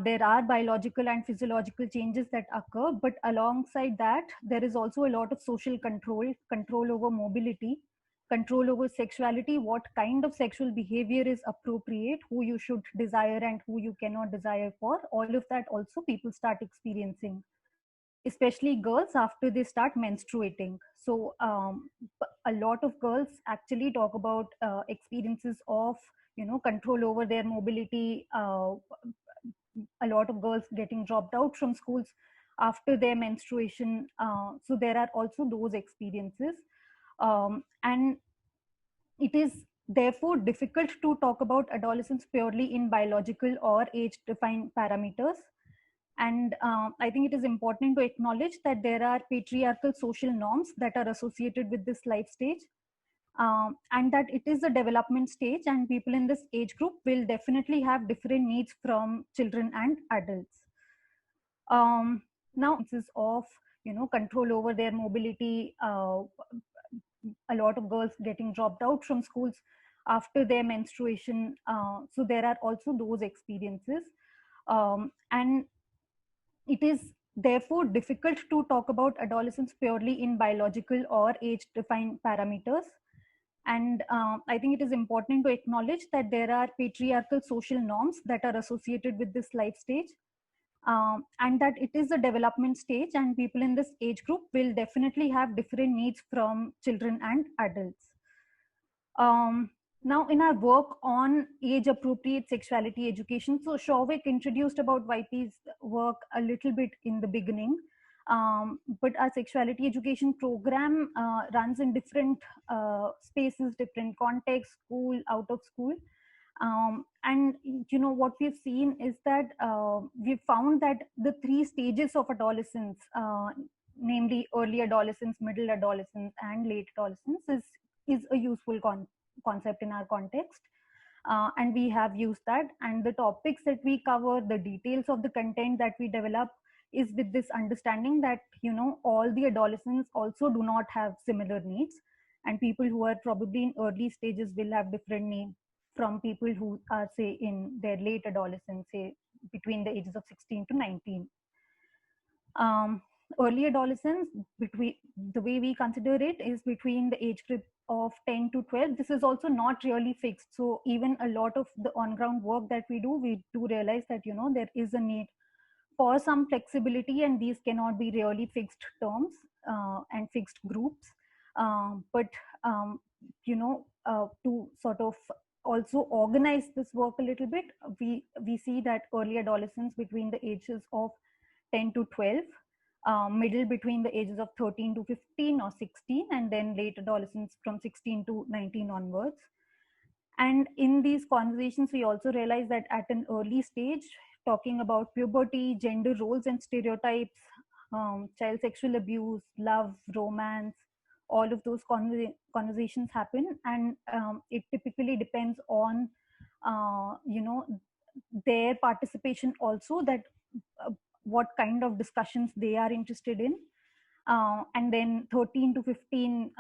There are biological and physiological changes that occur, but alongside that, there is also a lot of social control over mobility, control over sexuality, what kind of sexual behavior is appropriate, who you should desire and who you cannot desire for. All of that also people start experiencing, especially girls after they start menstruating. So a lot of girls actually talk about experiences of control over their mobility, a lot of girls getting dropped out from schools after their menstruation. So there are also those experiences. And it is therefore difficult to talk about adolescence purely in biological or age-defined parameters. And I think it is important to acknowledge that there are patriarchal social norms that are associated with this life stage, and that it is a development stage, and people in this age group will definitely have different needs from children and adults. Now, this is of control over their mobility, a lot of girls getting dropped out from schools after their menstruation. So there are also those experiences. And it is therefore difficult to talk about adolescence purely in biological or age-defined parameters. And I think it is important to acknowledge that there are patriarchal social norms that are associated with this life stage, and that it is a development stage, and people in this age group will definitely have different needs from children and adults. Now, in our work on age-appropriate sexuality education, so Souvik introduced about YP's work a little bit in the beginning, but our sexuality education program runs in different spaces, different contexts, school, out of school. And what we've seen is that we've found that the 3 stages of adolescence, namely early adolescence, middle adolescence, and late adolescence, is a useful concept in our context. And we have used that, and the topics that we cover, the details of the content that we develop, is with this understanding that all the adolescents also do not have similar needs, and people who are probably in early stages will have different needs from people who are, say, in their late adolescence, say between the ages of 16 to 19. Early adolescence, between the way we consider it, is between the age group of 10 to 12. This is also not really fixed. So even a lot of the on-ground work that we do realize that there is a need for some flexibility, and these cannot be really fixed terms and fixed groups. But to sort of also organize this work a little bit, we see that early adolescence between the ages of 10 to 12, middle between the ages of 13 to 15 or 16, and then late adolescence from 16 to 19 onwards. And in these conversations, we also realize that at an early stage, talking about puberty, gender roles and stereotypes, child sexual abuse, love, romance, all of those conversations happen, and it typically depends on their participation also, that what kind of discussions they are interested in. And then 13 to 15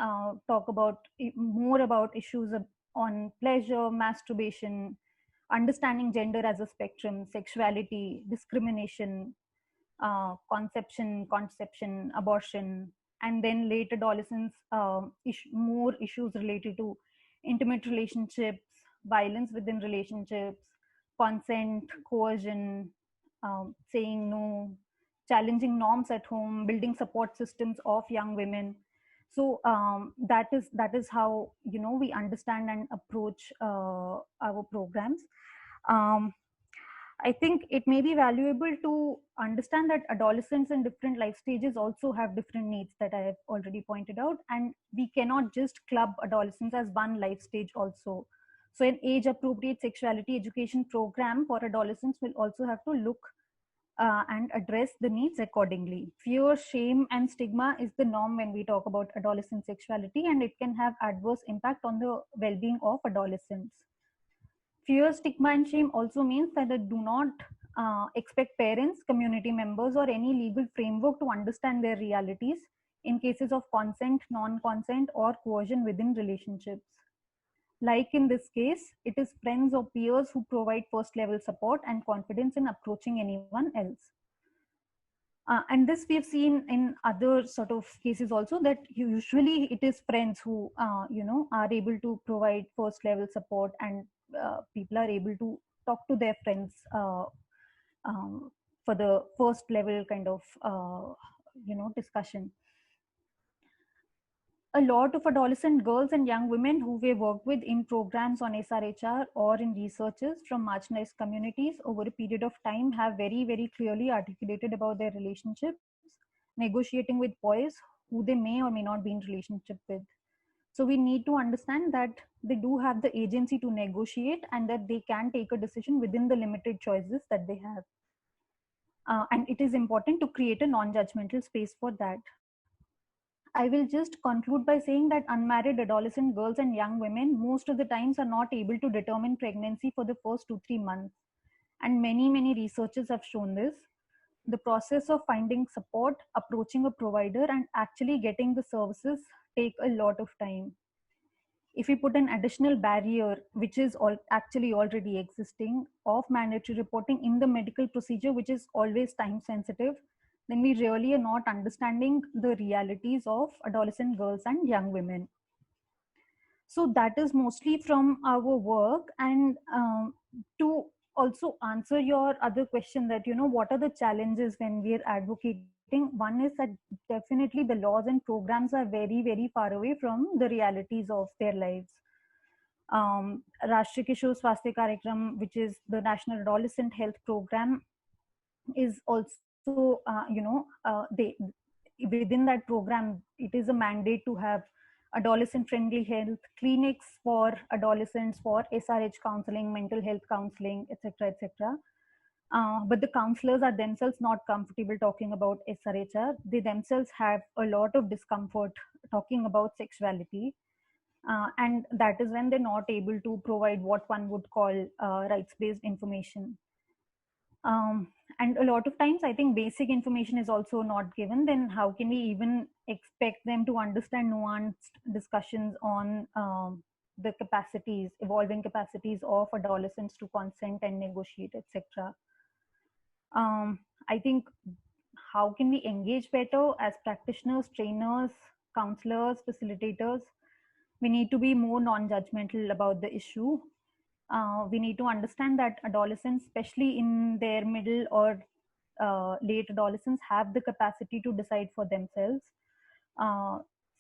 talk about more about issues on pleasure, masturbation, understanding gender as a spectrum, sexuality, discrimination, conception, abortion. And then late adolescence, more issues related to intimate relationships, violence within relationships, consent, coercion, saying no, challenging norms at home, building support systems of young women. So that is how we understand and approach our programs. I think it may be valuable to understand that adolescents in different life stages also have different needs that I have already pointed out, and we cannot just club adolescence as one life stage also. So an age appropriate sexuality education program for adolescents will also have to look and address the needs accordingly. Fear, shame, and stigma is the norm when we talk about adolescent sexuality, and it can have adverse impact on the well-being of adolescents. Fear, stigma, and shame also means that they do not expect parents, community members, or any legal framework to understand their realities in cases of consent, non-consent, or coercion within relationships. Like in this case, it is friends or peers who provide first level support and confidence in approaching anyone else. And this we've seen in other sort of cases also, that usually it is friends who are able to provide first level support, and people are able to talk to their friends for the first level kind of discussion. A lot of adolescent girls and young women who we worked with in programs on SRHR or in researches from marginalized communities over a period of time have very, very clearly articulated about their relationships, negotiating with boys who they may or may not be in relationship with. So we need to understand that they do have the agency to negotiate, and that they can take a decision within the limited choices that they have. And it is important to create a non-judgmental space for that. I will just conclude by saying that unmarried adolescent girls and young women most of the times are not able to determine pregnancy for the first 2-3 months. And many researchers have shown this. The process of finding support, approaching a provider, and actually getting the services take a lot of time. If we put an additional barrier, which is actually already existing, of mandatory reporting in the medical procedure, which is always time sensitive, then we really are not understanding the realities of adolescent girls and young women. So that is mostly from our work. And to also answer your other question, that what are the challenges when we are advocating, one is that definitely the laws and programs are very, very far away from the realities of their lives. Rashtriya Kishore Swasthya Karyakram, which is the National Adolescent Health Program, is also within that program, it is a mandate to have adolescent friendly health clinics for adolescents, for SRH counseling, mental health counseling, etc. But the counselors are themselves not comfortable talking about SRHR. They themselves have a lot of discomfort talking about sexuality, and that is when they're not able to provide what one would call rights-based information. And a lot of times, I think basic information is also not given. Then how can we even expect them to understand nuanced discussions on the capacities, evolving capacities of adolescents to consent and negotiate, etc. I think how can we engage better as practitioners, trainers, counselors, facilitators? We need to be more non-judgmental about the issue. We need to understand that adolescents, especially in their middle or late adolescence, have the capacity to decide for themselves.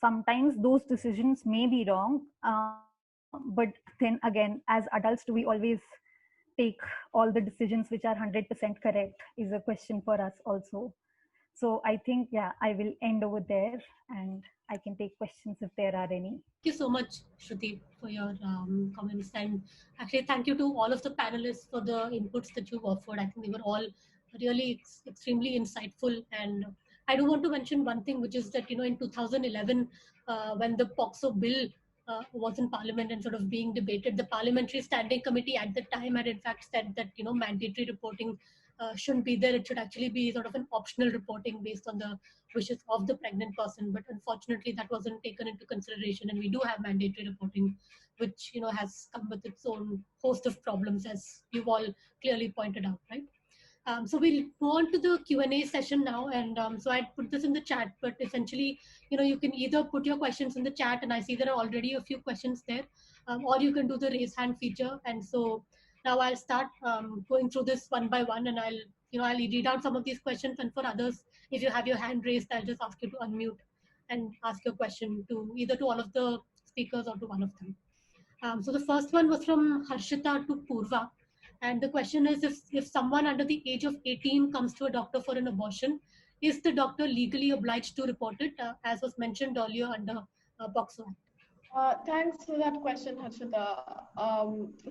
Sometimes those decisions may be wrong, but then again, as adults, do we always take all the decisions which are 100% correct, is a question for us also. So I think, yeah, I will end over there, and I can take questions if there are any.
Thank you so much, Shruti, for your comments. And actually, thank you to all of the panelists for the inputs that you've offered. I think they were all really extremely insightful. And I do want to mention one thing, which is that, in 2011, when the POXO bill was in Parliament and sort of being debated, the Parliamentary Standing Committee at the time had in fact said that, you know, mandatory reporting shouldn't be there. It should actually be sort of an optional reporting based on the wishes of the pregnant person. But unfortunately, that wasn't taken into consideration, and we do have mandatory reporting, which, you know, has come with its own host of problems, as you've all clearly pointed out, right? So we'll go on to the Q&A session now, and so I put this in the chat, but essentially, you know, you can either put your questions in the chat, and I see there are already a few questions there, or you can do the raise hand feature. And so now I'll start going through this one by one, and I'll read out some of these questions, and for others, if you have your hand raised, I'll just ask you to unmute and ask your question to either to all of the speakers or to one of them. So the first one was from Harshita to Purva. And the question is, if someone under the age of 18 comes to a doctor for an abortion, is the doctor legally obliged to report it, as was mentioned earlier under POXO Act?
Thanks for that question, Harshita.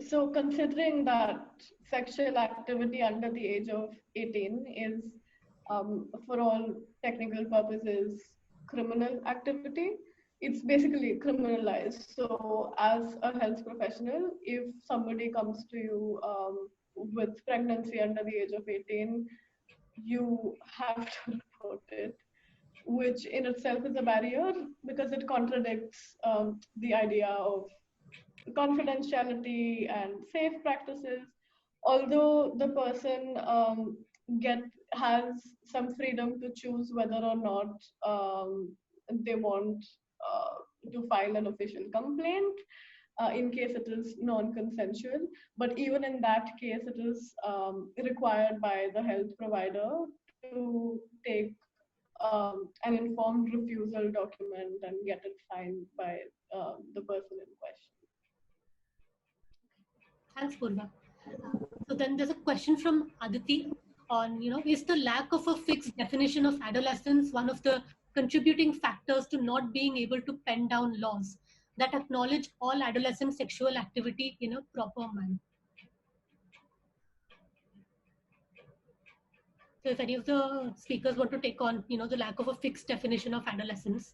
So considering that sexual activity under the age of 18 is, for all technical purposes, criminal activity, it's basically criminalized. So as a health professional, if somebody comes to you with pregnancy under the age of 18, you have to report it, which in itself is a barrier because it contradicts the idea of confidentiality and safe practices. Although the person has some freedom to choose whether or not they want to file an official complaint in case it is non-consensual. But even in that case, it is required by the health provider to take an informed refusal document and get it signed by the person in question.
Thanks, Purva. So then there's a question from Aditi on, you know, is the lack of a fixed definition of adolescence one of the contributing factors to not being able to pen down laws that acknowledge all adolescent sexual activity in a proper manner? So if any of the speakers want to take on, you know, the lack of a fixed definition of adolescence.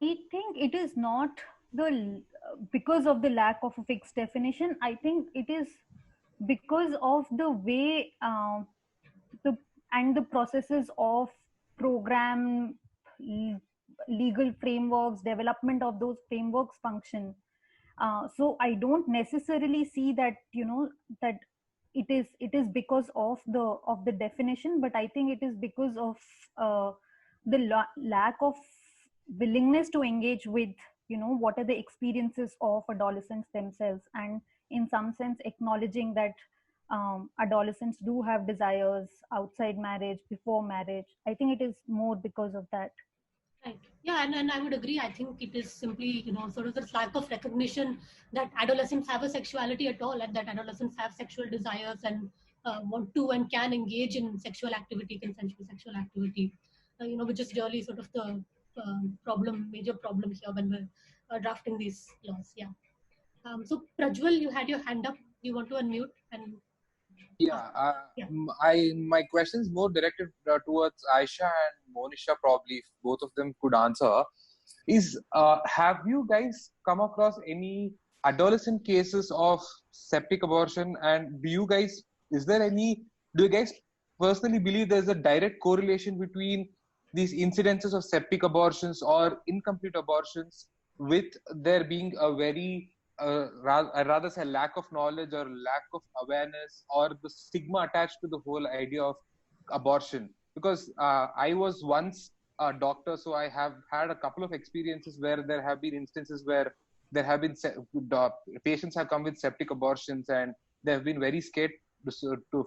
I think it is not because of the lack of a fixed definition. I think it is because of the way the processes of program, legal frameworks, development of those frameworks function. So I don't necessarily see that, you know, that it is because of the definition, but I think it is because of the lack of willingness to engage with, you know, what are the experiences of adolescents themselves, and in some sense acknowledging that adolescents do have desires outside marriage, before marriage. I think it is more because of that.
Right. Yeah, and I would agree. I think it is simply, you know, sort of this lack of recognition that adolescents have a sexuality at all, and that adolescents have sexual desires and want to and can engage in sexual activity, consensual sexual activity, you know, which is really sort of the major problem here when we're drafting these laws. Yeah. So Prajwal, you had your hand up. You want to unmute and
my question is more directed towards Aisha and Monisha, probably, if both of them could answer. Is have you guys come across any adolescent cases of septic abortion, and do you guys personally believe there's a direct correlation between these incidences of septic abortions or incomplete abortions with there being a very I'd rather say lack of knowledge or lack of awareness or the stigma attached to the whole idea of abortion? Because I was once a doctor, so I have had a couple of experiences where there have been instances where there have been patients have come with septic abortions, and they have been very scared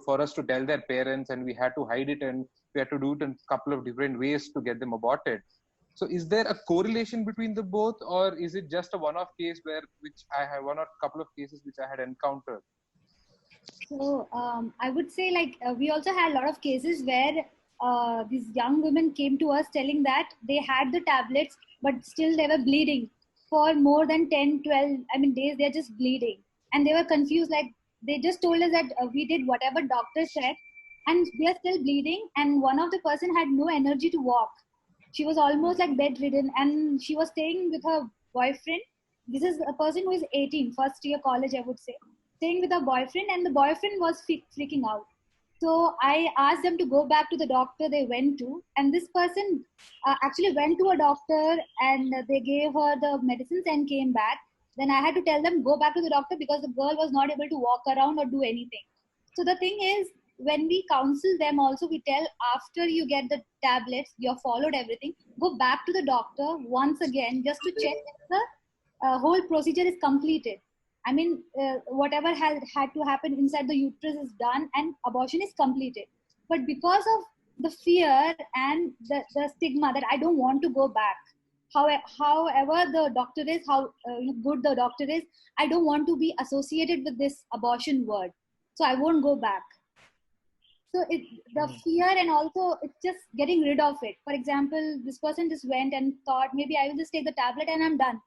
for us to tell their parents, and we had to hide it, and we had to do it in a couple of different ways to get them aborted. So is there a correlation between the both, or is it just a one-off case which I have one or couple of cases which I had encountered?
So I would say, like, we also had a lot of cases where these young women came to us telling that they had the tablets, but still they were bleeding for more than 10, 12, days. They're just bleeding. And they were confused. Like, they just told us that we did whatever doctor said and we are still bleeding. And one of the person had no energy to walk. She was almost like bedridden, and she was staying with her boyfriend. This is a person who is 18, first year college, I would say, staying with her boyfriend, and the boyfriend was freaking out. So I asked them to go back to the doctor they went to, and this person actually went to a doctor, and they gave her the medicines and came back. Then I had to tell them, go back to the doctor, because the girl was not able to walk around or do anything. So the thing is, when we counsel them also, we tell, after you get the tablets, you have followed everything, go back to the doctor once again just to check if the whole procedure is completed. I mean, whatever had to happen inside the uterus is done and abortion is completed. But because of the fear and the stigma that I don't want to go back, however the doctor is, how good the doctor is, I don't want to be associated with this abortion word. So I won't go back. So the fear, and also it's just getting rid of it. For example, this person just went and thought, maybe I will just take the tablet and I'm done.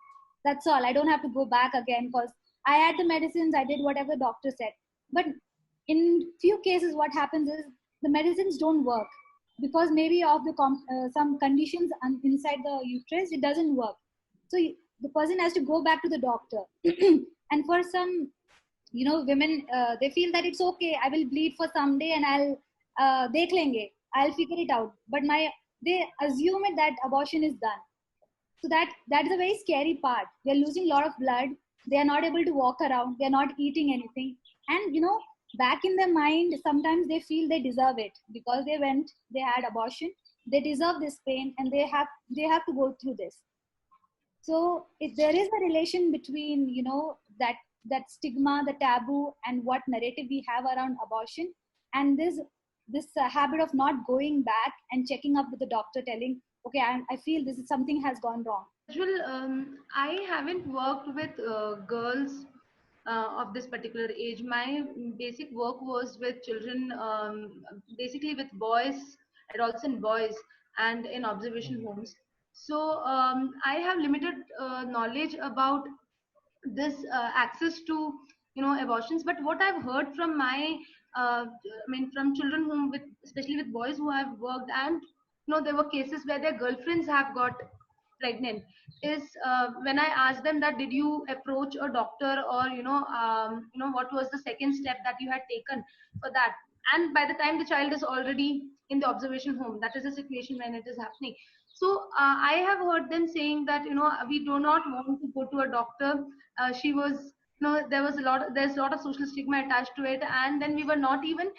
That's all. I don't have to go back again because I had the medicines, I did whatever the doctor said. But in few cases, what happens is the medicines don't work because maybe of the some conditions inside the uterus, it doesn't work. So the person has to go back to the doctor. And for some, women, they feel that it's okay. I will bleed for some day and I'll dekh lenge. I'll figure it out. But they assume it that abortion is done. So that is a very scary part. They're losing a lot of blood. They are not able to walk around. They're not eating anything. And, back in their mind, sometimes they feel they deserve it because they had abortion. They deserve this pain and they have to go through this. So if there is a relation between, that stigma, the taboo, and what narrative we have around abortion, and this habit of not going back and checking up with the doctor, telling, okay, I feel this is something has gone wrong.
I haven't worked with girls of this particular age. My basic work was with children, basically with boys, adolescent boys, and in observation homes. So I have limited knowledge about this access to abortions. But what I've heard from from children whom especially with boys who have worked, and there were cases where their girlfriends have got pregnant, is when I asked them that, did you approach a doctor, or what was the second step that you had taken for that? And by the time the child is already in the observation home, that is the situation when it is happening. So I have heard them saying that we do not want to go to a doctor. She was there's a lot of social stigma attached to it, and then we were not even,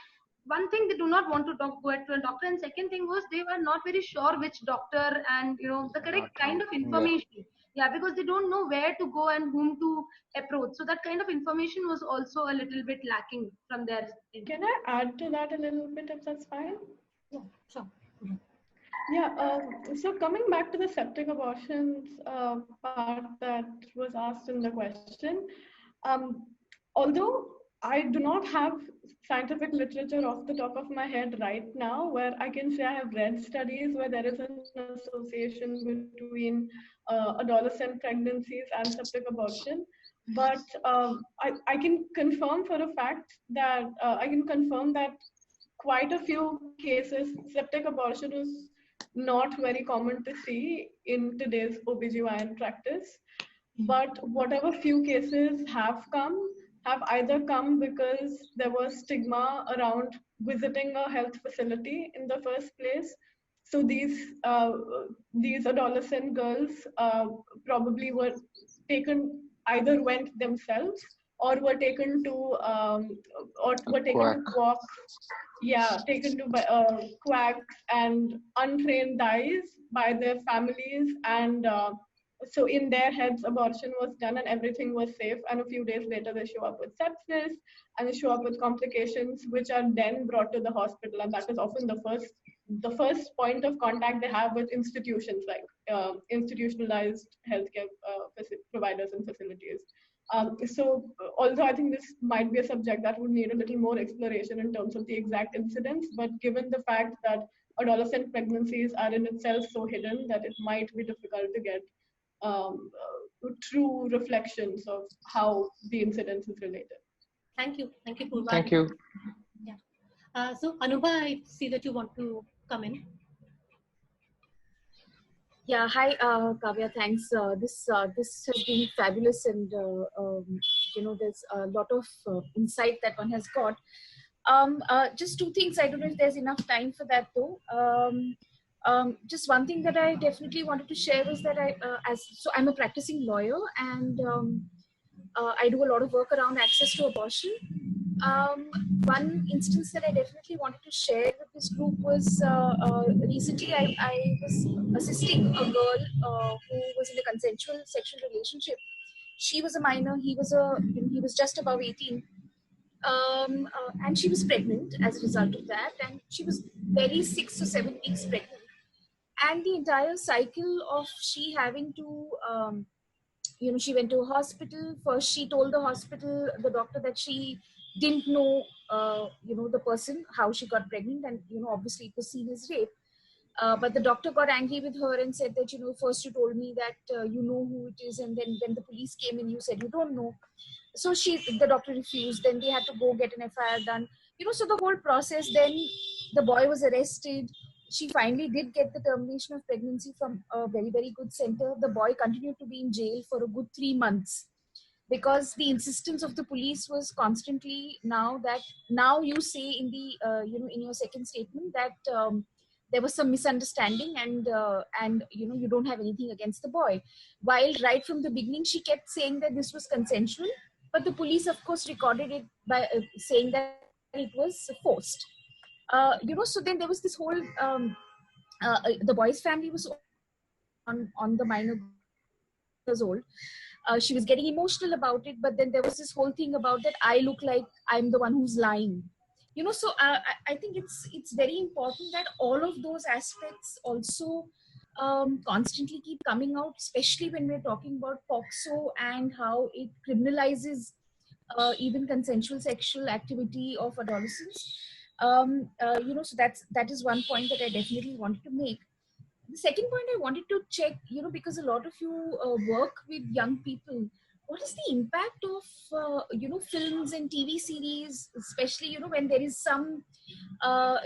one thing, they do not want to go to a doctor, and second thing was they were not very sure which doctor and the correct kind of information. Yeah, because they don't know where to go and whom to approach. So that kind of information was also a little bit lacking from their end.
Can I add to that a little bit, if that's fine?
Yeah, sure.
Yeah, so coming back to the septic abortions part that was asked in the question, although I do not have scientific literature off the top of my head right now where I can say I have read studies where there is an association between adolescent pregnancies and septic abortion, but I can confirm for a fact that quite a few cases septic abortion is not very common to see in today's OBGYN practice. But whatever few cases have either come because there was stigma around visiting a health facility in the first place. So these adolescent girls probably were taken, either went themselves or were taken to walk. Yeah, taken to quacks and untrained dyes by their families, and so in their heads abortion was done and everything was safe, and a few days later they show up with sepsis and they show up with complications which are then brought to the hospital, and that is often the first point of contact they have with institutions like institutionalized healthcare providers and facilities. So although I think this might be a subject that would need a little more exploration in terms of the exact incidence, but given the fact that adolescent pregnancies are in itself so hidden that it might be difficult to get true reflections of how the incidence is related.
Thank you, Purva.
Thank you.
Yeah. So Anubha, I see that you want to come in.
Yeah, hi, Kavya. Thanks. This has been fabulous, and there's a lot of insight that one has got. Just two things. I don't know if there's enough time for that though. Just one thing that I definitely wanted to share was that I'm a practicing lawyer, and I do a lot of work around access to abortion. Um, One instance that I definitely wanted to share with this group was recently I was assisting a girl who was in a consensual sexual relationship. She was a minor. He was just above 18, and she was pregnant as a result of that, and she was barely 6 or 7 weeks pregnant. And the entire cycle of she having to she went to a hospital. First she told the doctor, that she didn't know the person, how she got pregnant, and obviously it was seen as rape. But the doctor got angry with her and said that, first you told me that you know who it is, and then when the police came in you said you don't know. So the doctor refused. Then they had to go get an FIR done. So the whole process. Then the boy was arrested. She finally did get the termination of pregnancy from a very, very good center. The boy continued to be in jail for a good 3 months, because the insistence of the police was constantly, now you say in the in your second statement that there was some misunderstanding, and you don't have anything against the boy, while right from the beginning she kept saying that this was consensual. But the police of course recorded it by saying that it was forced. So then there was this whole the boy's family was on the minor years old. She was getting emotional about it, but then there was this whole thing about that I look like I'm the one who's lying. So I think it's very important that all of those aspects also constantly keep coming out, especially when we're talking about POXO and how it criminalizes even consensual sexual activity of adolescents. So that is one point that I definitely wanted to make. The second point I wanted to check, because a lot of you work with young people, what is the impact of films and TV series, especially when there is some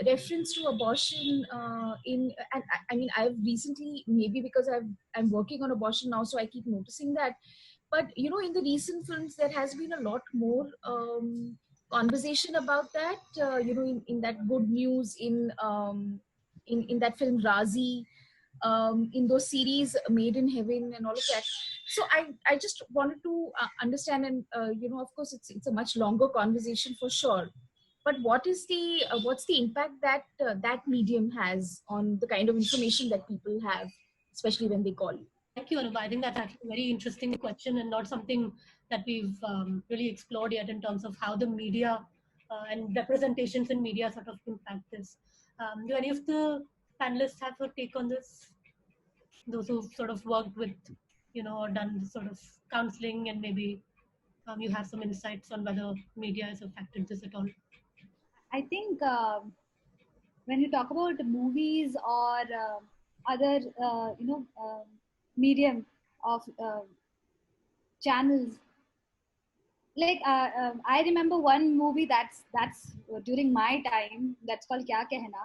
reference to abortion and I mean, I've recently, maybe because I'm working on abortion now, so I keep noticing that. But in the recent films there has been a lot more conversation about that. In that Good News, in that film Razi, in those series Made in Heaven and all of that. So I just wanted to understand, and of course it's a much longer conversation for sure, but what's the impact that that medium has on the kind of information that people have, especially when they call you?
Thank you, Anuba. I think that's actually a very interesting question, and not something that we've really explored yet in terms of how the media and representations in media sort of impact this. Do any of the panelists have a take on this? Those who've sort of worked with, or done sort of counseling, and maybe you have some insights on whether media has affected this at all.
I think when you talk about movies or other, medium of channels, like I remember one movie that's during my time, that's called Kya Kehna.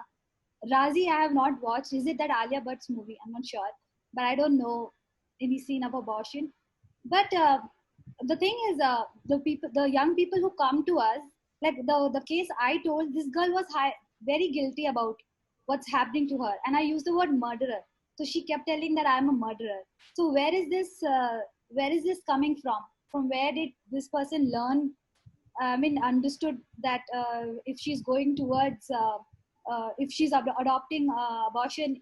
Razi I have not watched. Is it that Alia Bhatt's movie? I'm not sure, but I don't know any scene of abortion. But the thing is, the young people who come to us, like the case I told, this girl was very guilty about what's happening to her, and I used the word murderer. So she kept telling that I'm a murderer. So where is this coming from? From where did this person learn? I mean, understood that if she's going towards, if she's adopting abortion,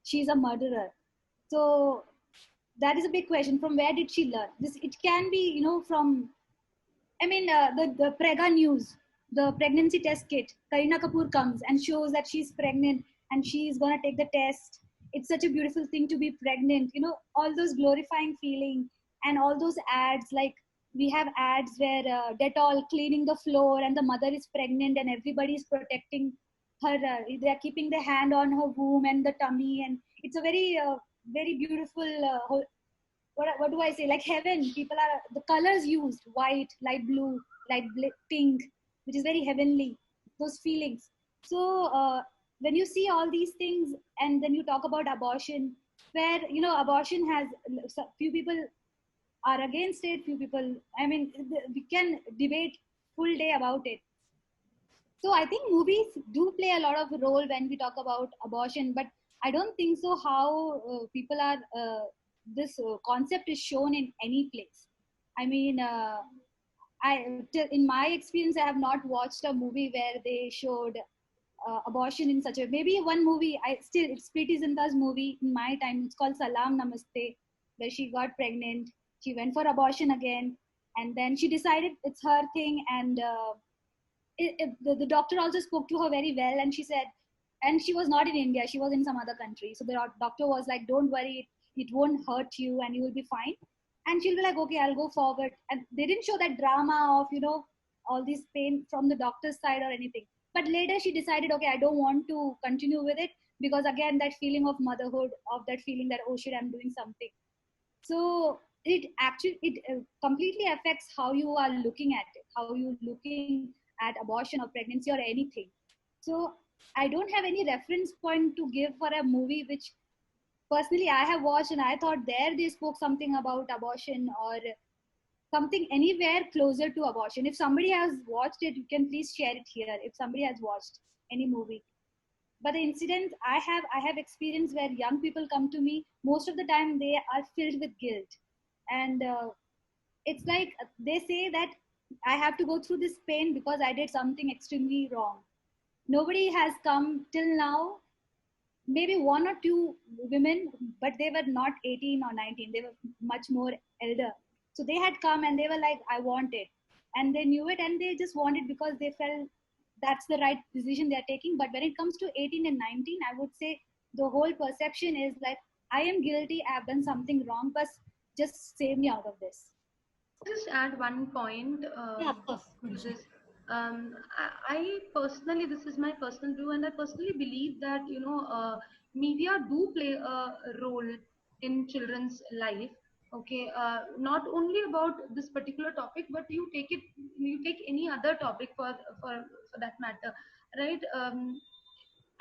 she's a murderer. So that is a big question. From where did she learn this? It can be, from, I mean, the Prega News, the pregnancy test kit. Kareena Kapoor comes and shows that she's pregnant and she's gonna take the test. It's such a beautiful thing to be pregnant. All those glorifying feeling, and all those ads. Like we have ads where Dettol cleaning the floor and the mother is pregnant and everybody is protecting her. They're keeping their hand on her womb and the tummy, and it's a very beautiful. What do I say? Like heaven. People are, the colors used, white, light blue, pink, which is very heavenly. Those feelings. So when you see all these things, and then you talk about abortion, where abortion has few people are against it, few people. I mean, we can debate full day about it. So I think movies do play a lot of role when we talk about abortion, but I don't think so how people are this concept is shown in any place. I mean, in my experience, I have not watched a movie where they showed abortion in such a. Maybe one movie. It's Preeti Zinta's movie in my time. It's called Salam Namaste, where she got pregnant. She went for abortion again, and then she decided it's her thing, and the doctor also spoke to her very well, and she said, and she was not in India, she was in some other country. So the doctor was like, don't worry, it won't hurt you and you will be fine. And she'll be like, okay, I'll go forward. And they didn't show that drama of, all this pain from the doctor's side or anything. But later she decided, okay, I don't want to continue with it, because again, that feeling of motherhood, of that feeling that, oh shit, I'm doing something. So it completely affects how you are looking at it, how you're looking at abortion or pregnancy or anything. So I don't have any reference point to give for a movie which personally I have watched and I thought there they spoke something about abortion or something anywhere closer to abortion. If somebody has watched it, you can please share it here. If somebody has watched any movie. But the incidents I have experienced where young people come to me, most of the time they are filled with guilt. And it's like they say that I have to go through this pain because I did something extremely wrong. Nobody has come till now, maybe one or two women, but they were not 18 or 19. They were much more elder. So they had come and they were like, I want it. And they knew it and they just want it because they felt that's the right decision they're taking. But when it comes to 18 and 19, I would say the whole perception is like, I am guilty, I've done something wrong, but just save me out of this.
Just add one point.
Yeah, of course.
I personally, this is my personal view, and I personally believe that media do play a role in children's life. Okay, not only about this particular topic, but you take any other topic for that matter, right?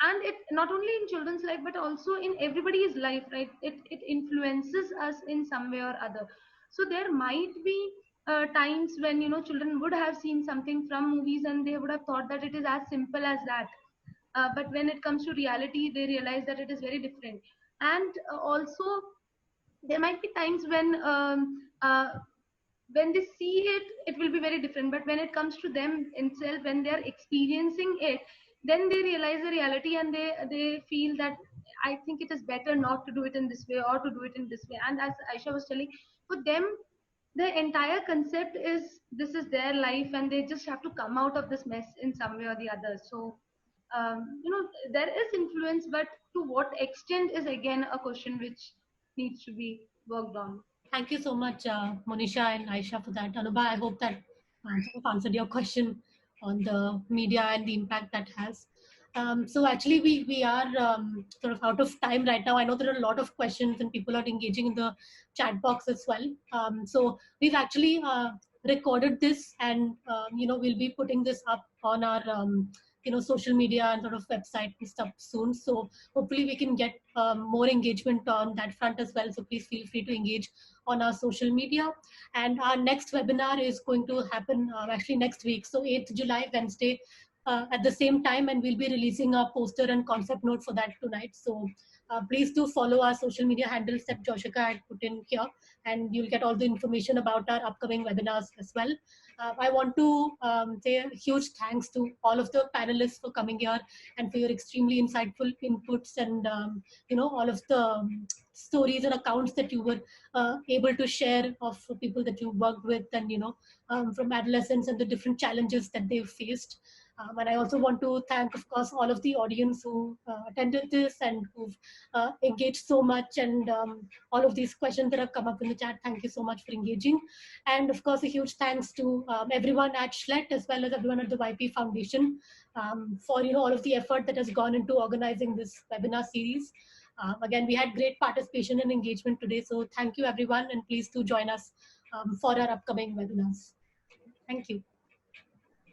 And it not only in children's life but also in everybody's life, right? It influences us in some way or other. So there might be times when children would have seen something from movies and they would have thought that it is as simple as that, but when it comes to reality they realize that it is very different. And also there might be times when they see it will be very different, but when it comes to them itself, when they are experiencing it, then they realize the reality and they feel that I think it is better not to do it in this way or to do it in this way. And as Aisha was telling, for them the entire concept is this is their life and they just have to come out of this mess in some way or the other. So there is influence, but to what extent is again a question which needs to be worked on.
Thank you so much, Monisha and Aisha, for that. Anubha, I hope that answered your question on the media and the impact that has. So actually, we are sort of out of time right now. I know there are a lot of questions and people are engaging in the chat box as well. So we've actually recorded this and, we'll be putting this up on our social media and sort of website and stuff soon. So hopefully we can get more engagement on that front as well. So please feel free to engage on our social media. And our next webinar is going to happen actually next week. So 8th July, Wednesday, at the same time, and we'll be releasing a poster and concept note for that tonight. So please do follow our social media handles that Joshika had put in here, and you'll get all the information about our upcoming webinars as well. I want to say a huge thanks to all of the panelists for coming here and for your extremely insightful inputs and all of the stories and accounts that you were able to share of people that you worked with and from adolescents and the different challenges that they've faced. And I also want to thank, of course, all of the audience who attended this and who've engaged so much, and all of these questions that have come up in the chat. Thank you so much for engaging. And of course, a huge thanks to everyone at SHLET as well as everyone at the YP Foundation for all of the effort that has gone into organizing this webinar series. Again, we had great participation and engagement today. So thank you, everyone, and please do join us for our upcoming webinars. Thank you.